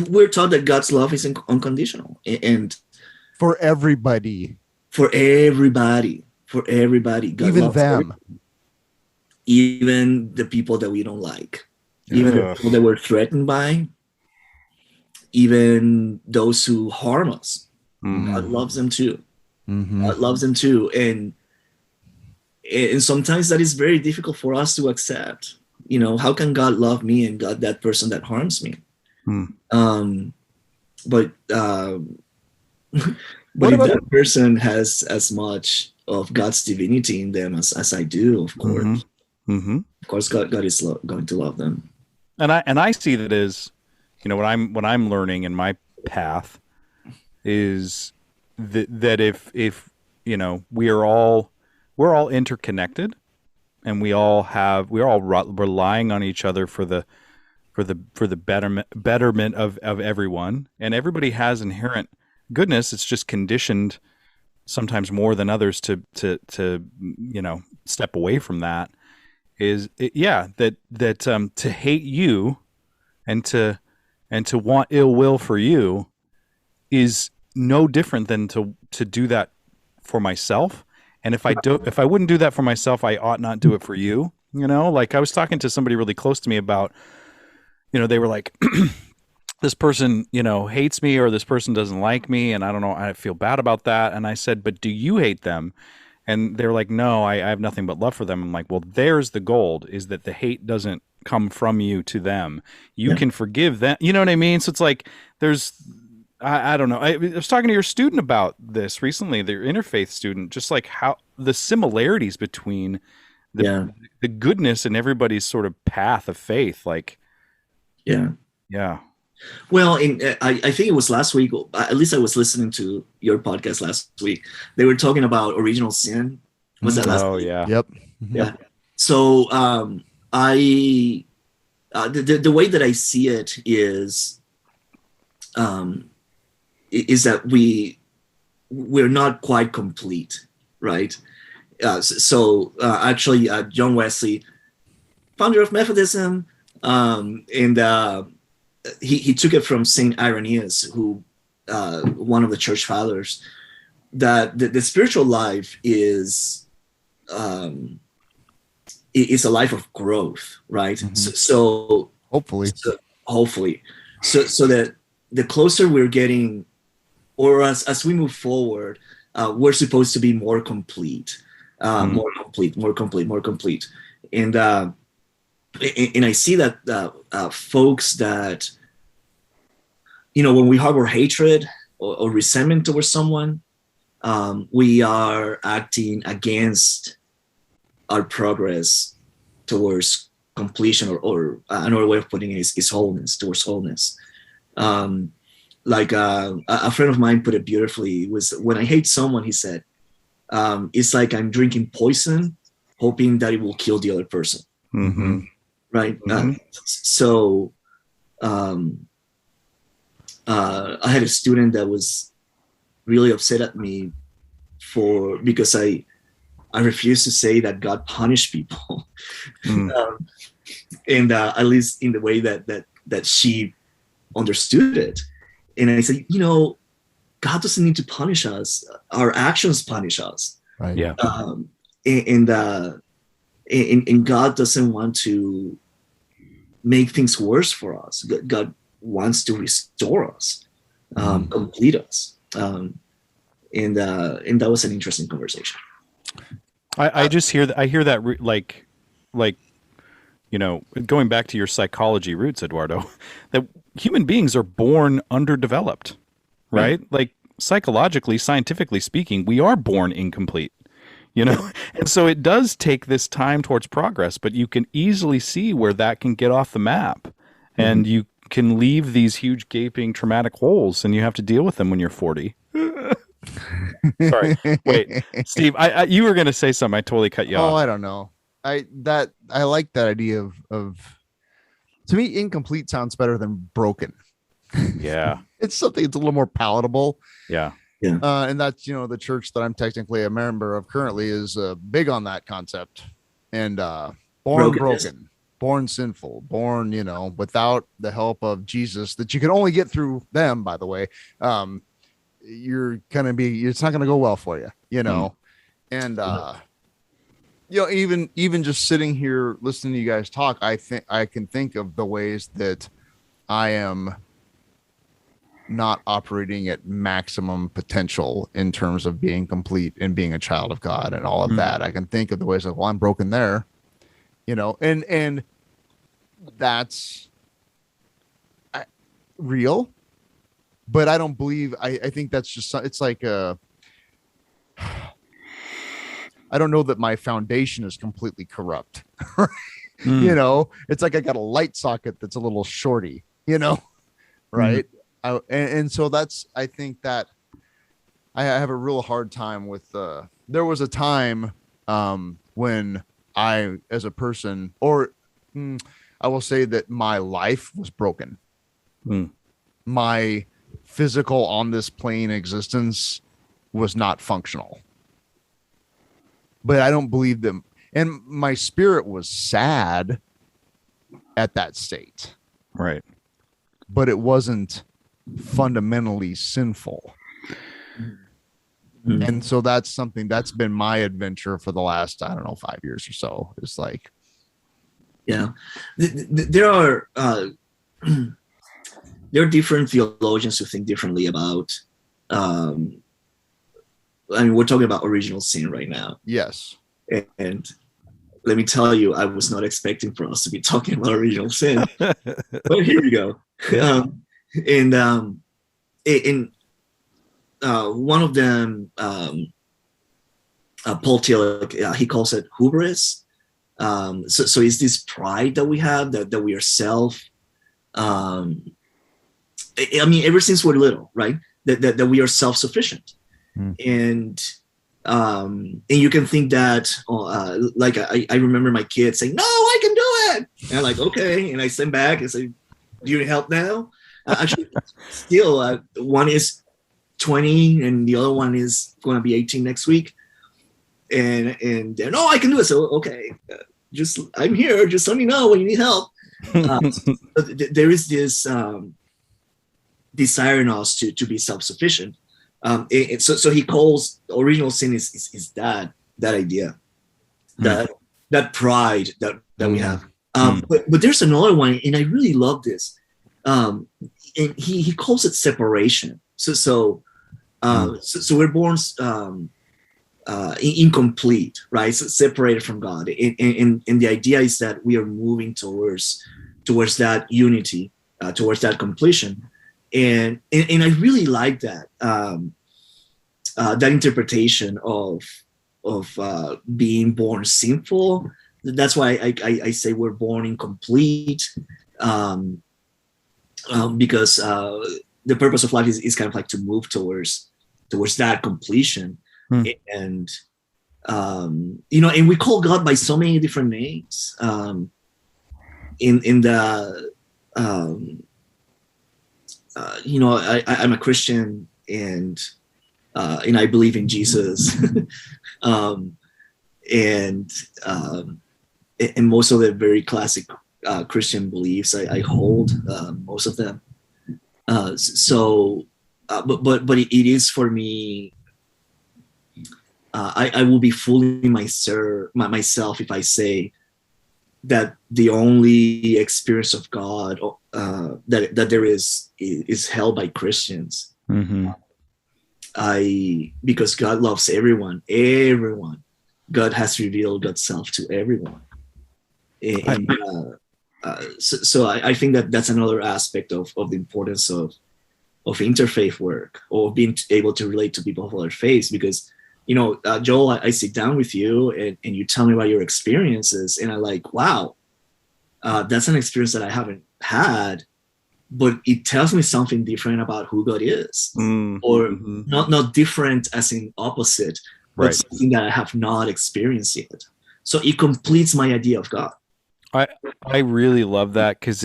We're taught that God's love is unconditional, and for everybody. For everybody. God even loves them. everybody. Even the people that we don't like. Even the people that we're threatened by. Even those who harm us. Mm-hmm. God loves them too. Mm-hmm. God loves them too. And sometimes that is very difficult for us to accept. How can God love me and God that person that harms me? But if that person has as much of God's divinity in them as I do, of course, mm-hmm. Of course, God is going to love them. And I see that as, what I'm learning in my path is that if we're all interconnected, and we're all relying on each other for the betterment of everyone, and everybody has inherent goodness. It's just conditioned sometimes more than others to step away from that. To hate you and to want ill will for you is no different than to do that for myself. And if I wouldn't do that for myself, I ought not do it for you. Like I was talking to somebody really close to me about, they were like, this person, hates me, or this person doesn't like me, and I don't know, I feel bad about that. And I said, but do you hate them? And they're like, no, I have nothing but love for them. I'm like, well, there's the gold, is that the hate doesn't come from you to them. You can forgive them. You know what I mean? So it's like, I don't know. I was talking to your student about this recently, their interfaith student, just like how the similarities between the goodness in everybody's sort of path of faith. Like, yeah. Well, I think it was last week, at least I was listening to your podcast last week. They were talking about original sin. Was that last week? Yeah. Yep. Yeah. So the way that I see it is that we're not quite complete, right? Actually, John Wesley, founder of Methodism, and he took it from Saint Irenaeus, who one of the church fathers, that the spiritual life is a life of growth, right? Mm-hmm. So hopefully, so that the closer we're getting, or as we move forward, we're supposed to be more complete, more complete. And I see that folks that, when we harbor hatred or resentment towards someone, we are acting against our progress towards completion, or another way of putting it is wholeness, towards wholeness. Like a friend of mine put it beautifully, was when I hate someone, he said, it's like I'm drinking poison, hoping that it will kill the other person. Mm-hmm. Right. Mm-hmm. So I had a student that was really upset at me because I refused to say that God punished people. And at least in the way that she understood it. And I said, God doesn't need to punish us. Our actions punish us. Right. Yeah. And God doesn't want to make things worse for us. God wants to restore us, complete us. And that was an interesting conversation. I just hear that. I hear that like, going back to your psychology roots, Eduardo, that human beings are born underdeveloped, right? Like psychologically, scientifically speaking, we are born incomplete, and so it does take this time towards progress, but you can easily see where that can get off the map, and you can leave these huge gaping traumatic holes, and you have to deal with them when you're 40. Sorry. Wait, Steve, you were going to say something. I totally cut you off. Oh, I don't know. I like that idea of to me, incomplete sounds better than broken. Yeah. It's something that's a little more palatable. Yeah. Yeah. And that's, the church that I'm technically a member of currently is big on that concept. And born broken, born sinful, born, without the help of Jesus, that you can only get through them, by the way. It's not going to go well for you, and even just sitting here listening to you guys talk, I think I can think of the ways that I am not operating at maximum potential in terms of being complete and being a child of God and all of that. I can think of the ways I'm broken there, and that's real, but I don't believe, I think that's just, it's like I don't know that my foundation is completely corrupt. It's like I got a light socket that's a little shorty, right? And so I think that I have a real hard time with, there was a time when I, as a person, or I will say that my life was broken. My physical on this plane existence was not functional. But I don't believe them. And my spirit was sad at that state. Right. But it wasn't fundamentally sinful. And so that's something that's been my adventure for the last, 5 years or so. It's like, there are different theologians who think differently about. We're talking about original sin right now. Yes. And let me tell you, I was not expecting for us to be talking about original sin, but here we go. One of them, Paul Tillich, he calls it hubris. So it's this pride that we have, that we are self. Ever since we're little, right? That we are self-sufficient. And you can think that, like I remember my kids saying, "No, I can do it," and I'm like, "Okay," and I stand back and say, "Do you need help now?" Actually, still, one is 20 and the other one is going to be 18 next week, and no, I can do it. So okay, I'm here. Just let me know when you need help. There is this desire in us to be self-sufficient. So he calls original sin is that idea, that pride that we have. But there's another one, and I really love this. And he calls it separation. So we're born incomplete, right? So separated from God, and the idea is that we are moving towards that unity, towards that completion. And I really like that that interpretation of being born sinful, that's why I say we're born incomplete, because the purpose of life is kind of like to move towards that completion. And and we call God by so many different names. I'm a Christian, and I believe in Jesus, and most of the very classic Christian beliefs I hold, most of them. But it is for me. I will be fooling myself if I say that the only experience of God that there is held by Christians. Because God loves everyone. God has revealed God's self to everyone. And so I think that's another aspect of the importance of interfaith work, or being able to relate to people of other faiths. Because Joel, I sit down with you and you tell me about your experiences, and I'm like, wow, that's an experience that I haven't had, but it tells me something different about who God is, or not different as in opposite, but right. something that I have not experienced yet. So it completes my idea of God. I really love that, because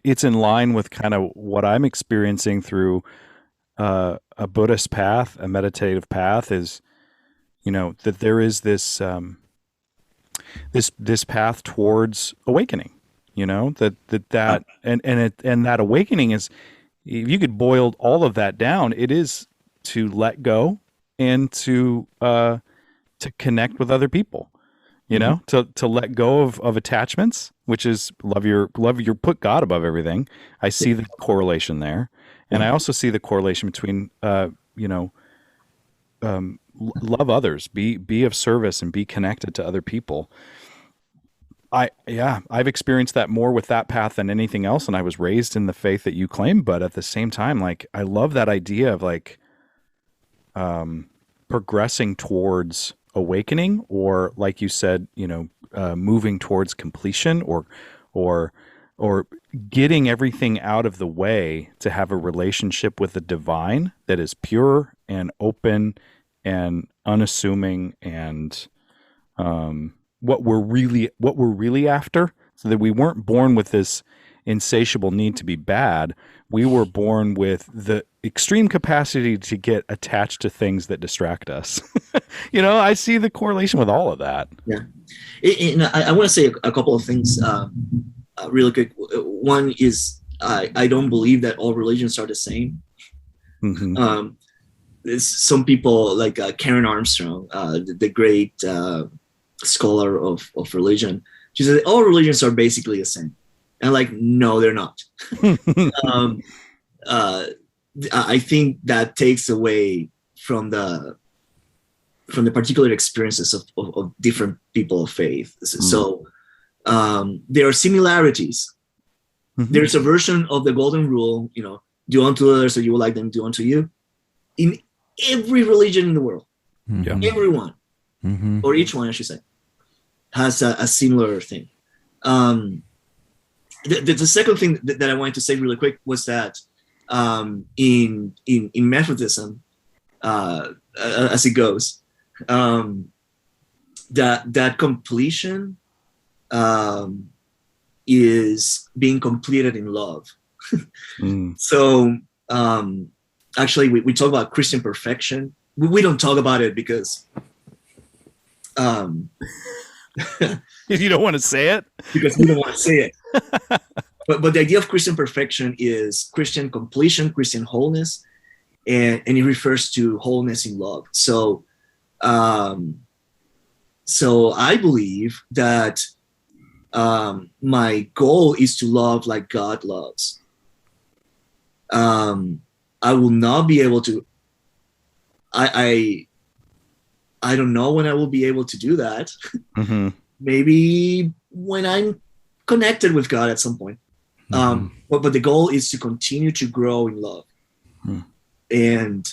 it's in line with kind of what I'm experiencing through a Buddhist path, a meditative path, is that there is this this path towards awakening. That that awakening is, if you could boil all of that down, it is to let go and to connect with other people. To let go of attachments, which is love your put God above everything. I see the correlation there. And I also see the correlation between, love others, be of service, and be connected to other people. I've experienced that more with that path than anything else. And I was raised in the faith that you claim, but at the same time, like, I love that idea of like, progressing towards awakening, or like you said, moving towards completion, or getting everything out of the way to have a relationship with the divine that is pure and open and unassuming, and what we're really after, so that we weren't born with this insatiable need to be bad. We were born with the extreme capacity to get attached to things that distract us. I see the correlation with all of that. Yeah. And I want to say a couple of things really quick. One is I don't believe that all religions are the same. There's some people like Karen Armstrong, the great scholar of religion. She said all religions are basically the same. And like, no, they're not. I think that takes away from the particular experiences of different people of faith. So there are similarities. There's a version of the golden rule, do unto others so you will like them do unto you, in every religion in the world. Everyone, or each one, I should say, has a similar thing. The second thing that I wanted to say really quick was that in Methodism, as it goes, that completion is being completed in love. So actually, we talk about Christian perfection. We don't talk about it because you don't want to say it? Because we don't want to say it. But the idea of Christian perfection is Christian completion, Christian wholeness, and it refers to wholeness in love. So I believe that my goal is to love like God loves. I will not be able to. I don't know when I will be able to do that. Maybe when I'm connected with God at some point. But the goal is to continue to grow in love. And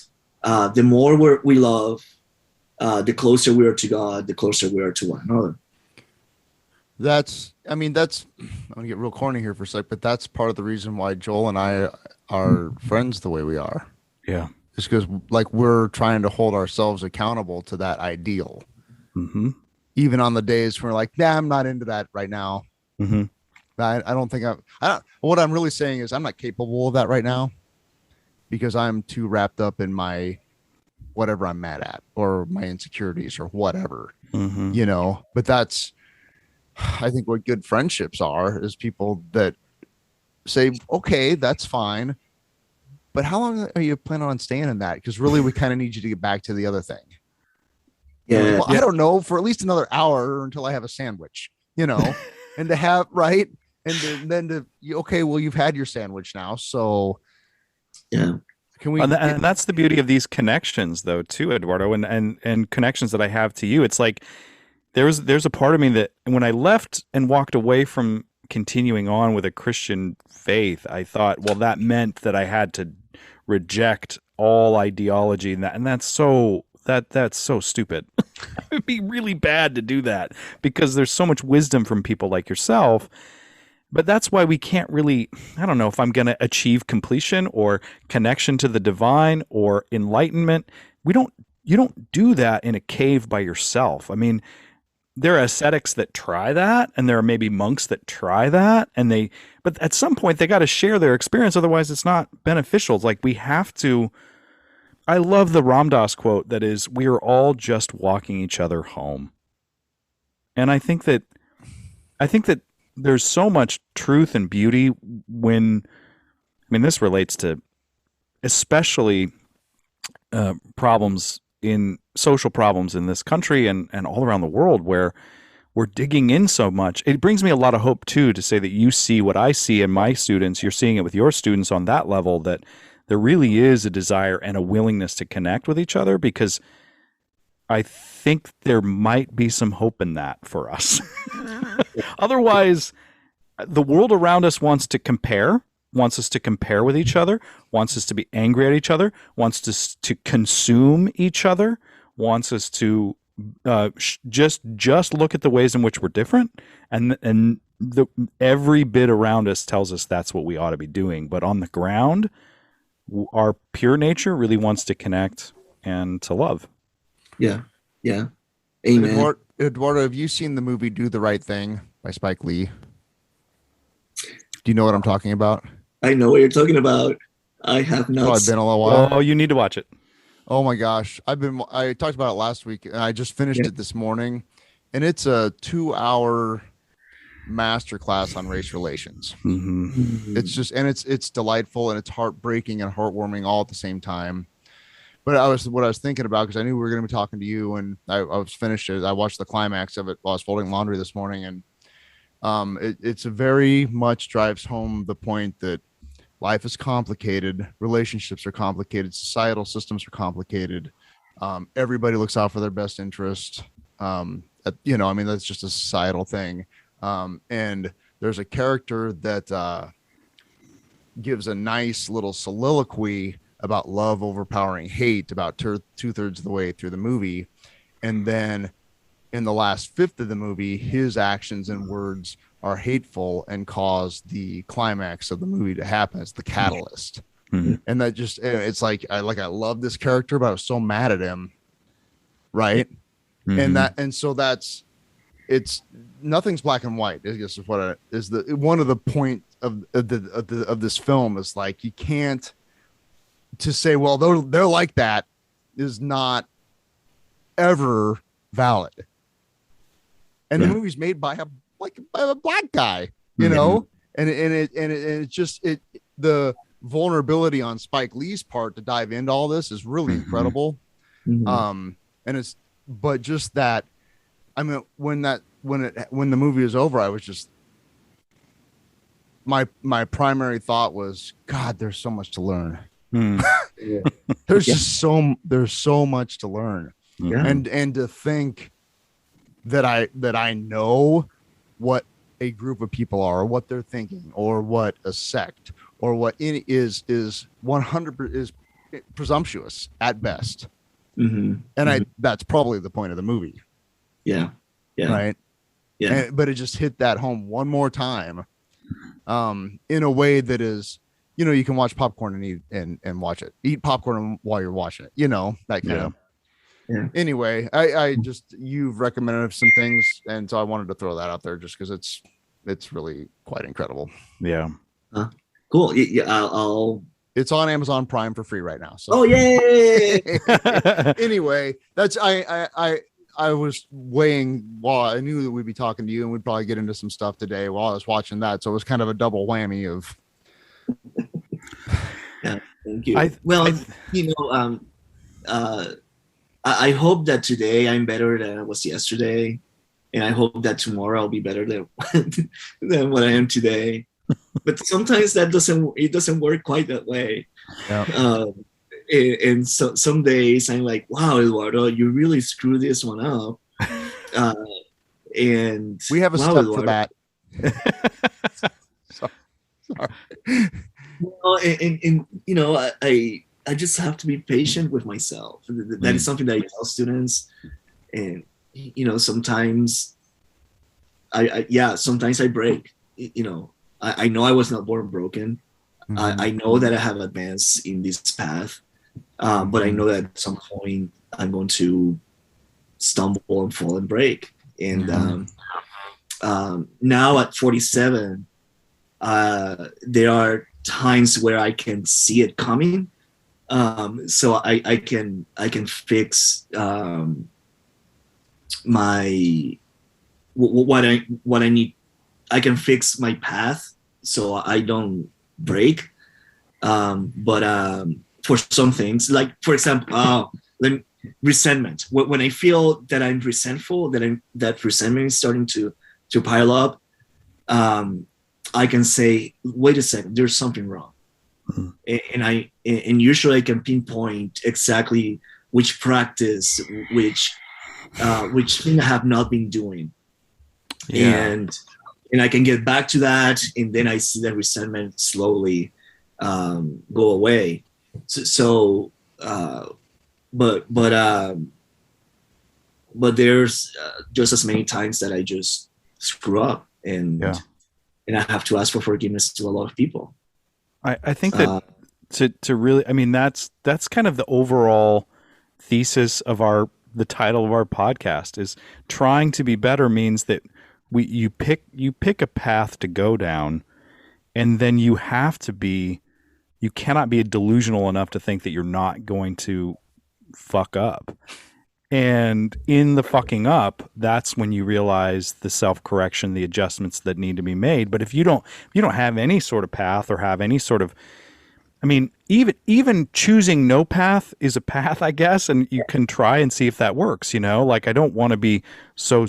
the more we love, the closer we are to God, the closer we are to one another. I'm gonna get real corny here for a sec, but that's part of the reason why Joel and I are friends the way we are. Yeah. It's because like we're trying to hold ourselves accountable to that ideal. Mm-hmm. Even on the days when we're like, nah, I'm not into that right now. Mm-hmm. I don't think what I'm really saying is I'm not capable of that right now because I'm too wrapped up in my whatever I'm mad at or my insecurities or whatever, Mm-hmm. but that's, I think what good friendships are is people that say, okay, that's fine. But how long are you planning on staying in that? Because really, we kind of need you to get back to the other thing. Yeah. I don't know, for at least another hour until I have a sandwich, and to have, right. And then okay, well, you've had your sandwich now. So yeah. Can we? And that's the beauty of these connections though, too, Eduardo, and connections that I have to you. It's like, there's a part of me that when I left and walked away from continuing on with a Christian faith, I thought, well, that meant that I had to reject all ideology, and that's so stupid. It would be really bad to do that because there's so much wisdom from people like yourself. But that's why we can't really, I don't know if I'm going to achieve completion or connection to the divine or enlightenment. You don't do that in a cave by yourself. I mean, there are ascetics that try that, and there are maybe monks that try that, but at some point they got to share their experience, otherwise it's not beneficial. It's like we have to. I love the Ram Dass quote that is, "We are all just walking each other home," and I think that there's so much truth and beauty when, I mean, this relates to especially social problems in this country and all around the world where we're digging in so much. It brings me a lot of hope too, to say that you see what I see in my students, you're seeing it with your students on that level, that there really is a desire and a willingness to connect with each other, because I think there might be some hope in that for us. Otherwise, the world around us wants us to compare with each other, wants us to be angry at each other, wants us to consume each other, wants us to just look at the ways in which we're different, and every bit around us tells us that's what we ought to be doing. But on the ground, our pure nature really wants to connect and to love. Yeah. Amen. Eduardo, have you seen the movie Do the Right Thing by Spike Lee? Do you know what I'm talking about? I know what you're talking about. I have not. Oh, it's been a little while. Oh, you need to watch it. Oh my gosh. I talked about it last week and I just finished it this morning, and it's a 2-hour masterclass on race relations. Mm-hmm. It's just, and it's delightful and it's heartbreaking and heartwarming all at the same time. But what I was thinking about, because I knew we were going to be talking to you, and I was finished it. I watched the climax of it while I was folding laundry this morning, and it's a very much drives home the point that life is complicated, relationships are complicated, societal systems are complicated. Everybody looks out for their best interest. That's just a societal thing. And there's a character that gives a nice little soliloquy about love overpowering hate about 2/3 of the way through the movie. And then in the last fifth of the movie, his actions and words are hateful and cause the climax of the movie to happen. It's the catalyst. Mm-hmm. And that just, it's like, I love this character, but I was so mad at him. Right. Mm-hmm. And so it's nothing's black and white. I guess is what is one of the point of this film is like, you can't to say, well, they're like that is not ever valid. And the movie's made by a black guy, know, and it's just the vulnerability on Spike Lee's part to dive into all this is really incredible. And it's, but just that, I mean, when the movie was over, I was just, my primary thought was, God, there's so much to learn. There's just so much to learn. And to think that I know what a group of people are, or what they're thinking, or what a sect, or what is 100% is presumptuous at best. And that's probably the point of the movie. Yeah. Right. Yeah. But it just hit that home one more time, in a way that is, you can watch popcorn and watch it. Eat popcorn while you're watching it. That kind of. Yeah. Anyway, you've recommended some things, and so I wanted to throw that out there just because it's really quite incredible. Yeah. Cool. Yeah. I'll. It's on Amazon Prime for free right now. So. Oh yay! Anyway, that's I was weighing while I knew that we'd be talking to you, and we'd probably get into some stuff today while I was watching that. So it was kind of a double whammy of. Yeah. Thank you. I hope that today I'm better than I was yesterday, and I hope that tomorrow I'll be better than than what I am today. But sometimes it doesn't work quite that way. Yeah. And so some days I'm like, wow, Eduardo, you really screwed this one up. And we have a step Eduardo. for that. Sorry. Well, and I just have to be patient with myself. That is something that I tell students. And sometimes sometimes I break. I know I was not born broken. I know that I have advanced in this path, but I know that at some point I'm going to stumble and fall and break. And now at 47, there are times where I can see it coming, so I can fix my what I need. I can fix my path so I don't break. But for some things, like for example, resentment. When I feel that I'm resentful, that resentment is starting to pile up, I can say, wait a second, there's something wrong. And usually I can pinpoint exactly which practice, which thing I have not been doing. Yeah. And I can get back to that, and then I see that resentment slowly go away. But there's just as many times that I just screw up, and I have to ask for forgiveness to a lot of people. I think that to really, I mean, that's kind of the overall thesis of the title of our podcast is trying to be better means that you pick a path to go down, and then you cannot be delusional enough to think that you're not going to fuck up. And in the fucking up, that's when you realize the self-correction, the adjustments that need to be made. But if you don't have any sort of path or have any sort of, I mean, even choosing no path is a path, I guess, and you can try and see if that works, Like, I don't want to be so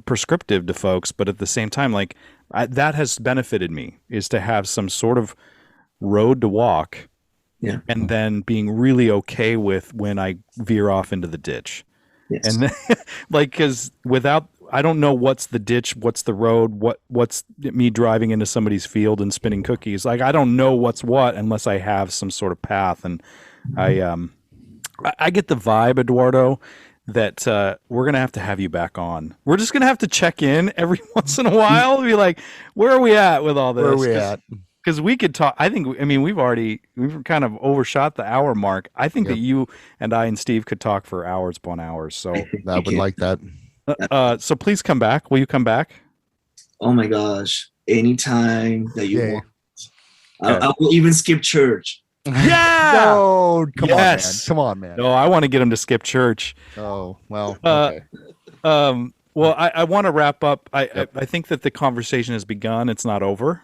prescriptive to folks, but at the same time, like, that has benefited me, is to have some sort of road to walk. Yeah. And then being really okay with when I veer off into the ditch. Yes. And then, like, because I don't know what's the ditch, what's the road, what's me driving into somebody's field and spinning cookies. Like, I don't know what's what unless I have some sort of path. And I get the vibe, Eduardo, that we're going to have you back on. We're just going to have to check in every once in a while and be like, where are we at with all this? Where are we at? Because we could talk. We've kind of overshot the hour mark. I think that you and I and Steve could talk for hours upon hours. So I would like that. So please come back. Will you come back? Oh my gosh. Anytime that you want. I will even skip church. Yeah. No, come on, man. No, I want to get him to skip church. Oh, well. Okay. Well, I want to wrap up. I think that the conversation has begun. It's not over.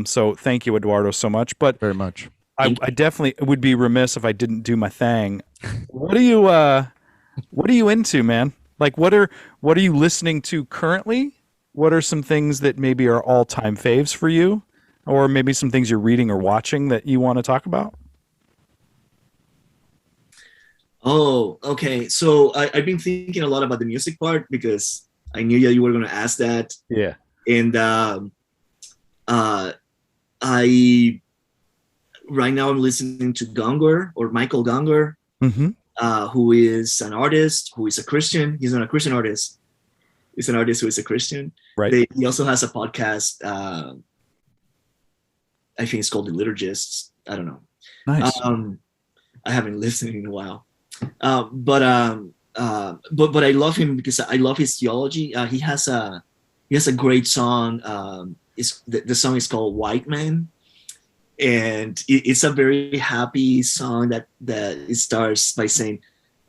So thank you, Eduardo, so much. But very much. I definitely would be remiss if I didn't do my thing. What are you into, man? Like, what are you listening to currently? What are some things that maybe are all-time faves for you? Or maybe some things you're reading or watching that you want to talk about? Oh, okay. So I've been thinking a lot about the music part because I knew that you were going to ask that. Yeah. And right now I'm listening to Michael Gungor. Mm-hmm. who is an artist, who is a Christian. He's not a Christian artist. He's an artist who is a Christian. Right. He also has a podcast. I think it's called The Liturgists. I don't know. Nice. I haven't listened in a while. But I love him because I love his theology. He has a great song. The song is called White Man, and it's a very happy song that it starts by saying,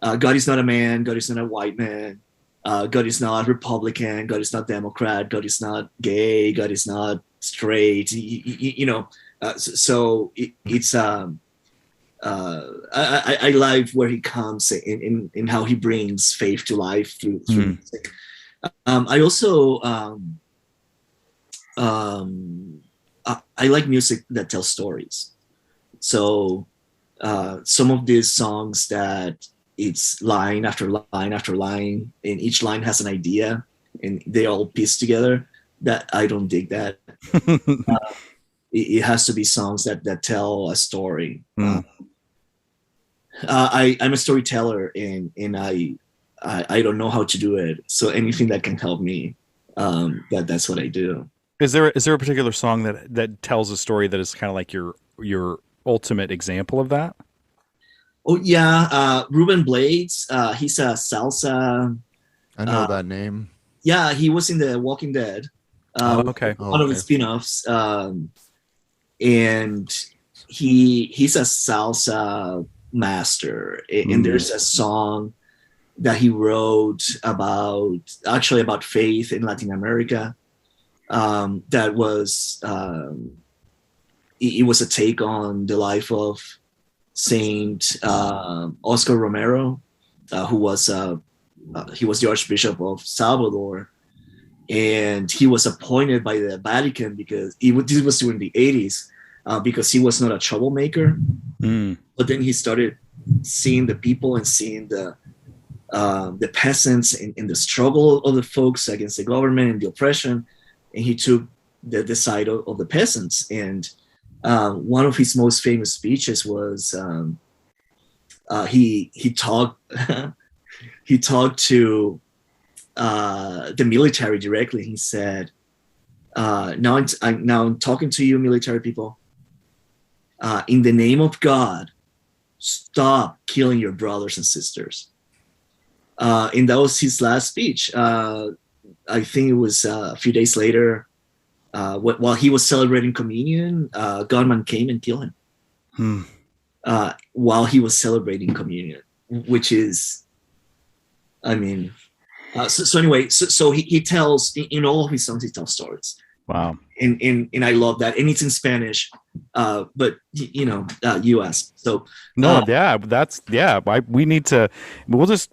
God is not a man, God is not a white man, God is not Republican, God is not Democrat, God is not gay, God is not straight. It's I like where he comes in how he brings faith to life through music. I also I like music that tells stories. So some of these songs that it's line after line after line, and each line has an idea, and they all piece together. That I don't dig that. It has to be songs that tell a story. I'm a storyteller, and I don't know how to do it. So anything that can help me, that's what I do. Is there a particular song that tells a story that is kind of like your ultimate example of that? Oh yeah, Ruben Blades. He's a salsa. I know that name. Yeah, he was in The Walking Dead. Okay. One of the spin-offs. And he's a salsa master, and there's a song that he wrote about faith in Latin America. That was it was a take on the life of Saint Oscar Romero, who was he was the Archbishop of Salvador, and he was appointed by the Vatican because this was during the 80s, because he was not a troublemaker. But then he started seeing the people and seeing the peasants in the struggle of the folks against the government and the oppression, and he took the side of the peasants. And one of his most famous speeches was he talked he talked to the military directly. He said, now I'm talking to you, military people. In the name of God, stop killing your brothers and sisters. And that was his last speech. I think it was a few days later, while he was celebrating communion, gunman came and killed him while he was celebrating communion, which is, I mean, so anyway, so he tells, in all of his songs, he tells stories. Wow. And I love that. And it's in Spanish, but you asked. So no, we need to, we'll just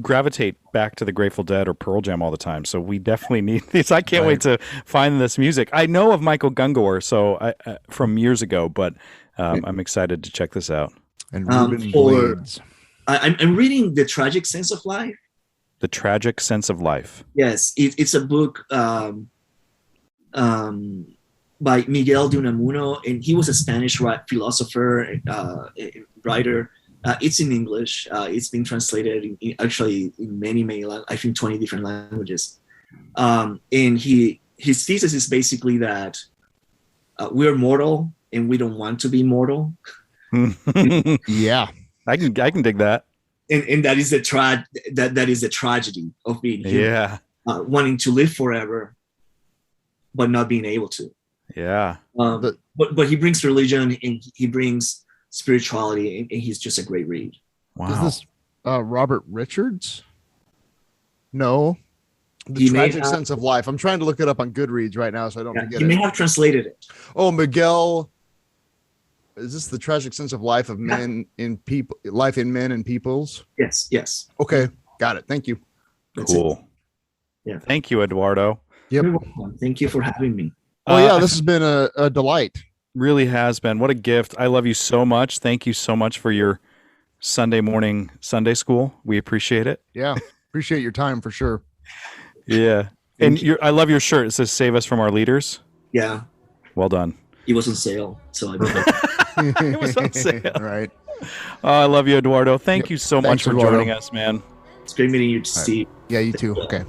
gravitate back to the Grateful Dead or Pearl Jam all the time. So we definitely need this. I can't wait to find this music. I know of Michael Gungor, so from years ago, but I'm excited to check this out. And Ruben Blades. I'm reading The Tragic Sense of Life. The Tragic Sense of Life. Yes, it's a book by Miguel de Unamuno, and he was a Spanish philosopher, writer. It's in English. It's been translated in many, I think 20 different languages. And his thesis is basically that we're mortal and we don't want to be mortal. Yeah, I can dig that. And that is that is the tragedy of being human. Yeah. Wanting to live forever, but not being able to. Yeah. But he brings religion and he brings spirituality, and he's just a great read. Wow. Is this Robert Richards? No. The Tragic Sense of Life. I'm trying to look it up on Goodreads right now so I don't forget he it. may have translated it. Oh, Miguel. Is this The Tragic Sense of Life of Men in People, Life in Men and Peoples? Yes. Okay, got it. Thank you. That's cool. It. Yeah. Thank you, Eduardo. Yep. You're welcome. Thank you for having me. Oh yeah, this has been a delight. Really has been. What a gift. I love you so much. Thank you so much for your Sunday morning Sunday school. We appreciate it. Yeah, appreciate your time for sure. Yeah. And I love your shirt. It says "Save us from our leaders." Yeah. Well done. It was on sale, so I bought it. It was on sale. Right. I love you, Eduardo. Thank you so much Thanks, for Eduardo. joining us, man. It's great meeting you, Steve. Yeah, you too. Okay.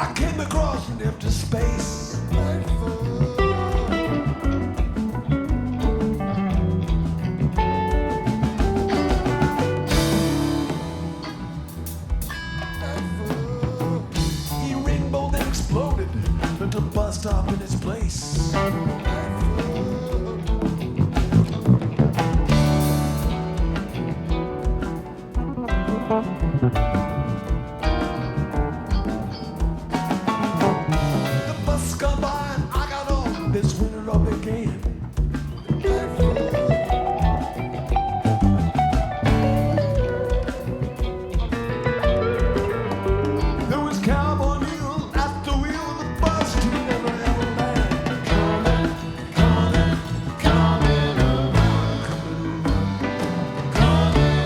I came across an empty space. He rainbowed and exploded into a bus stop in its place. The bus got by and I got on. This winter up again. There was cowboy mule at the wheel of the bus. He never ever land. Coming around. Coming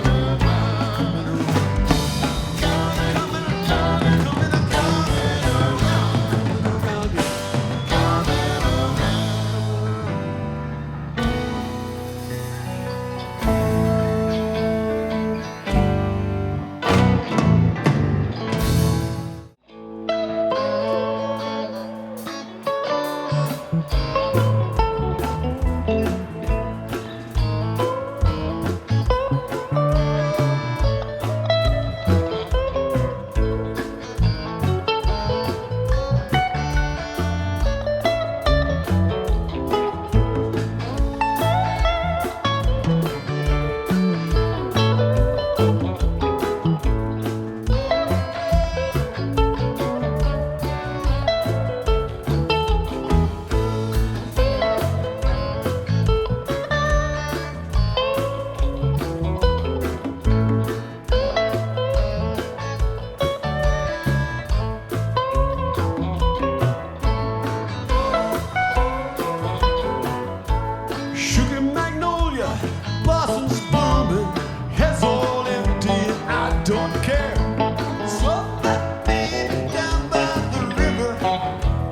Sugar magnolia, blossoms blooming, heads all empty, and I don't care. Slow that baby down by the river,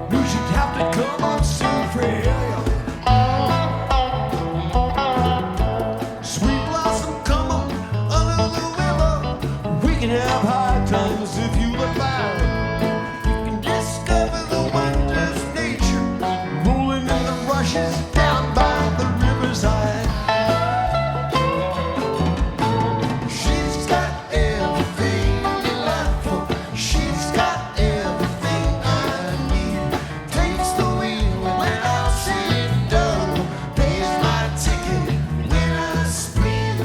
knew she'd have to come up soon for hell. Sweet blossom, come on under the river. We can have high times if you look back. You can discover the wonders of nature, rolling in the rushes down by the riverside. She's got everything delightful. She's got everything I need. Takes the wheel when I sit down. Pays my ticket when I speed.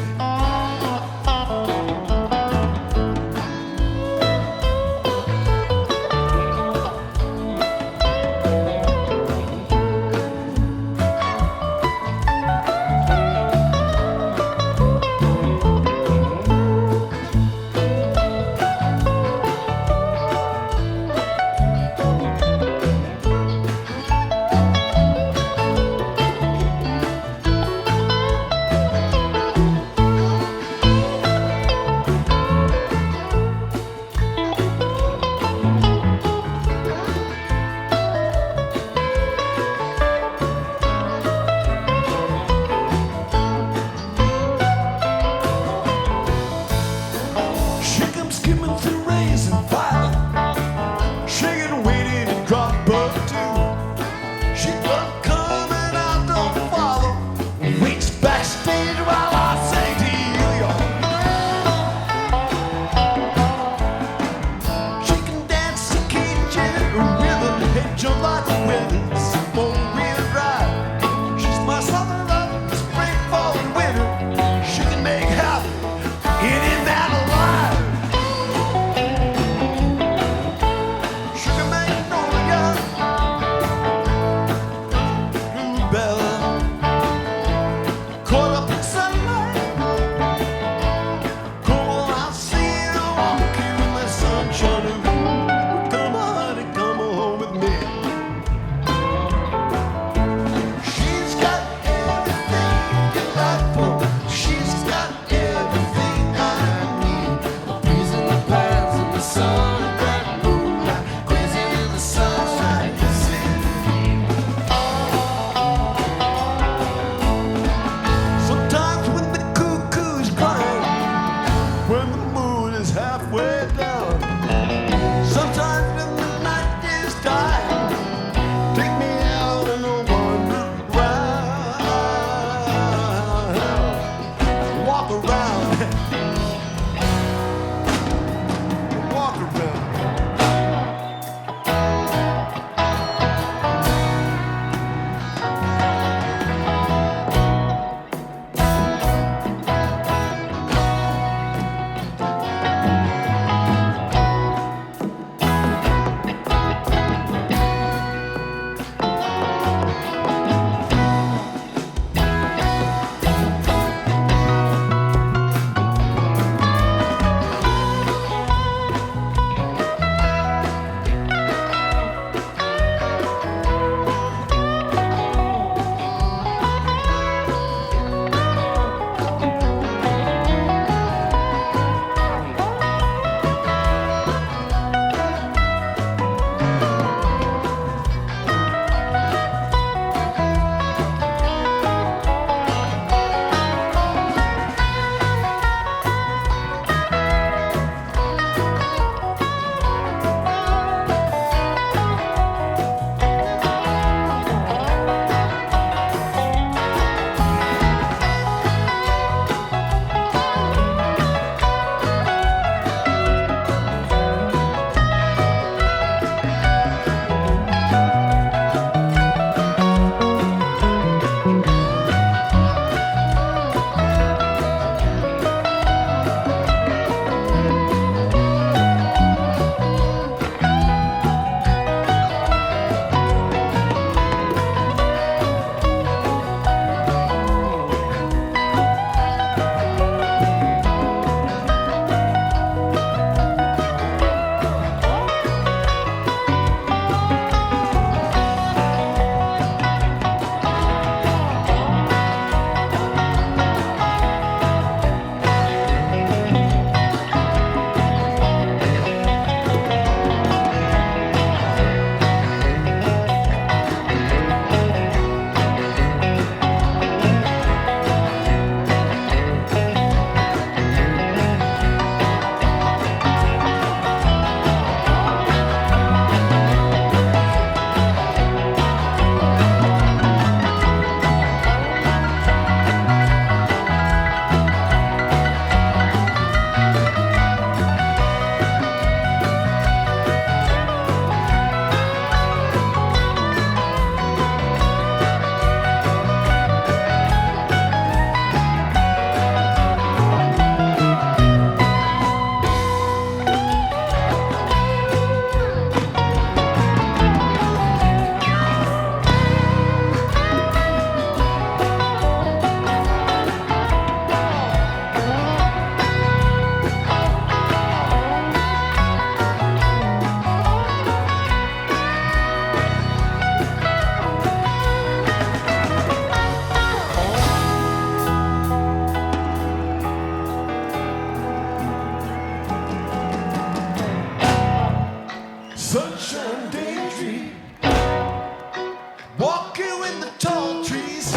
Walking in the tall trees,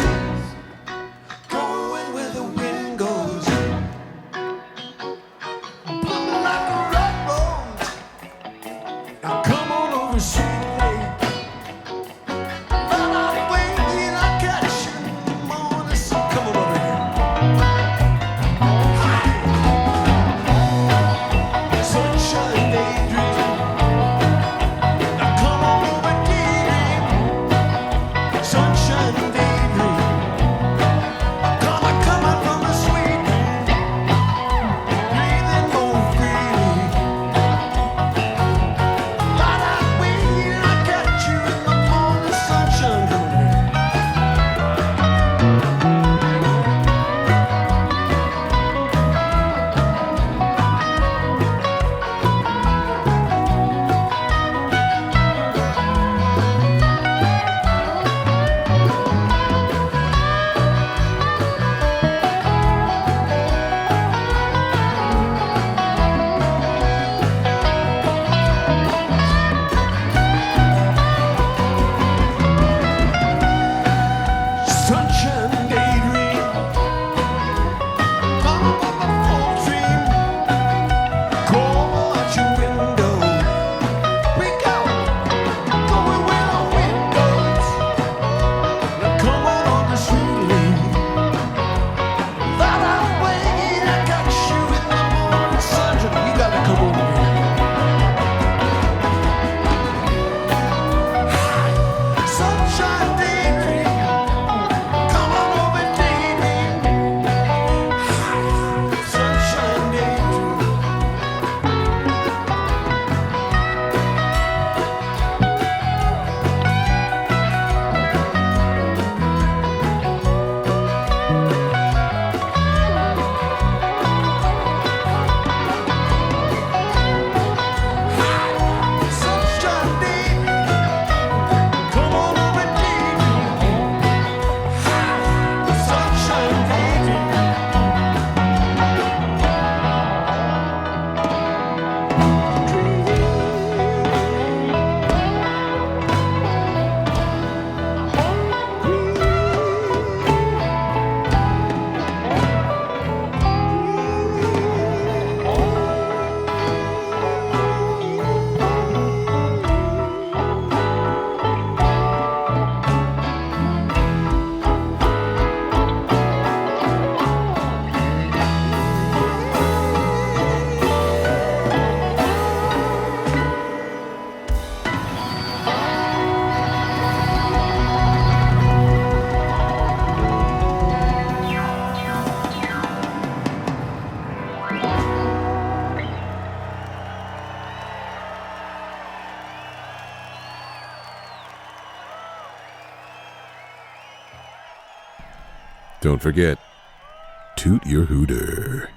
going where the wind goes. Blowing like a rat rose. Now come on over, sweet lady. Run away and I'll catch you in the morning. So come on over here. Sunshine daydream. Now come on over, daydream. Sunshine daydream. Coming from the sweet breathing more freely. Light out way, I got you in the morning sunshine. Sunshine daydream. Come up a full dream. Call out your window. We go. Going where the wind goes. Now come on over sweetly. Light out way, I got you in the morning sunshine. You gotta come over here. Sunshine daydream. Come on over, daydream. Sunshine daydream. Sunshine daydream. Come on over, daydream. Sunshine daydream. Don't forget, toot your hooter.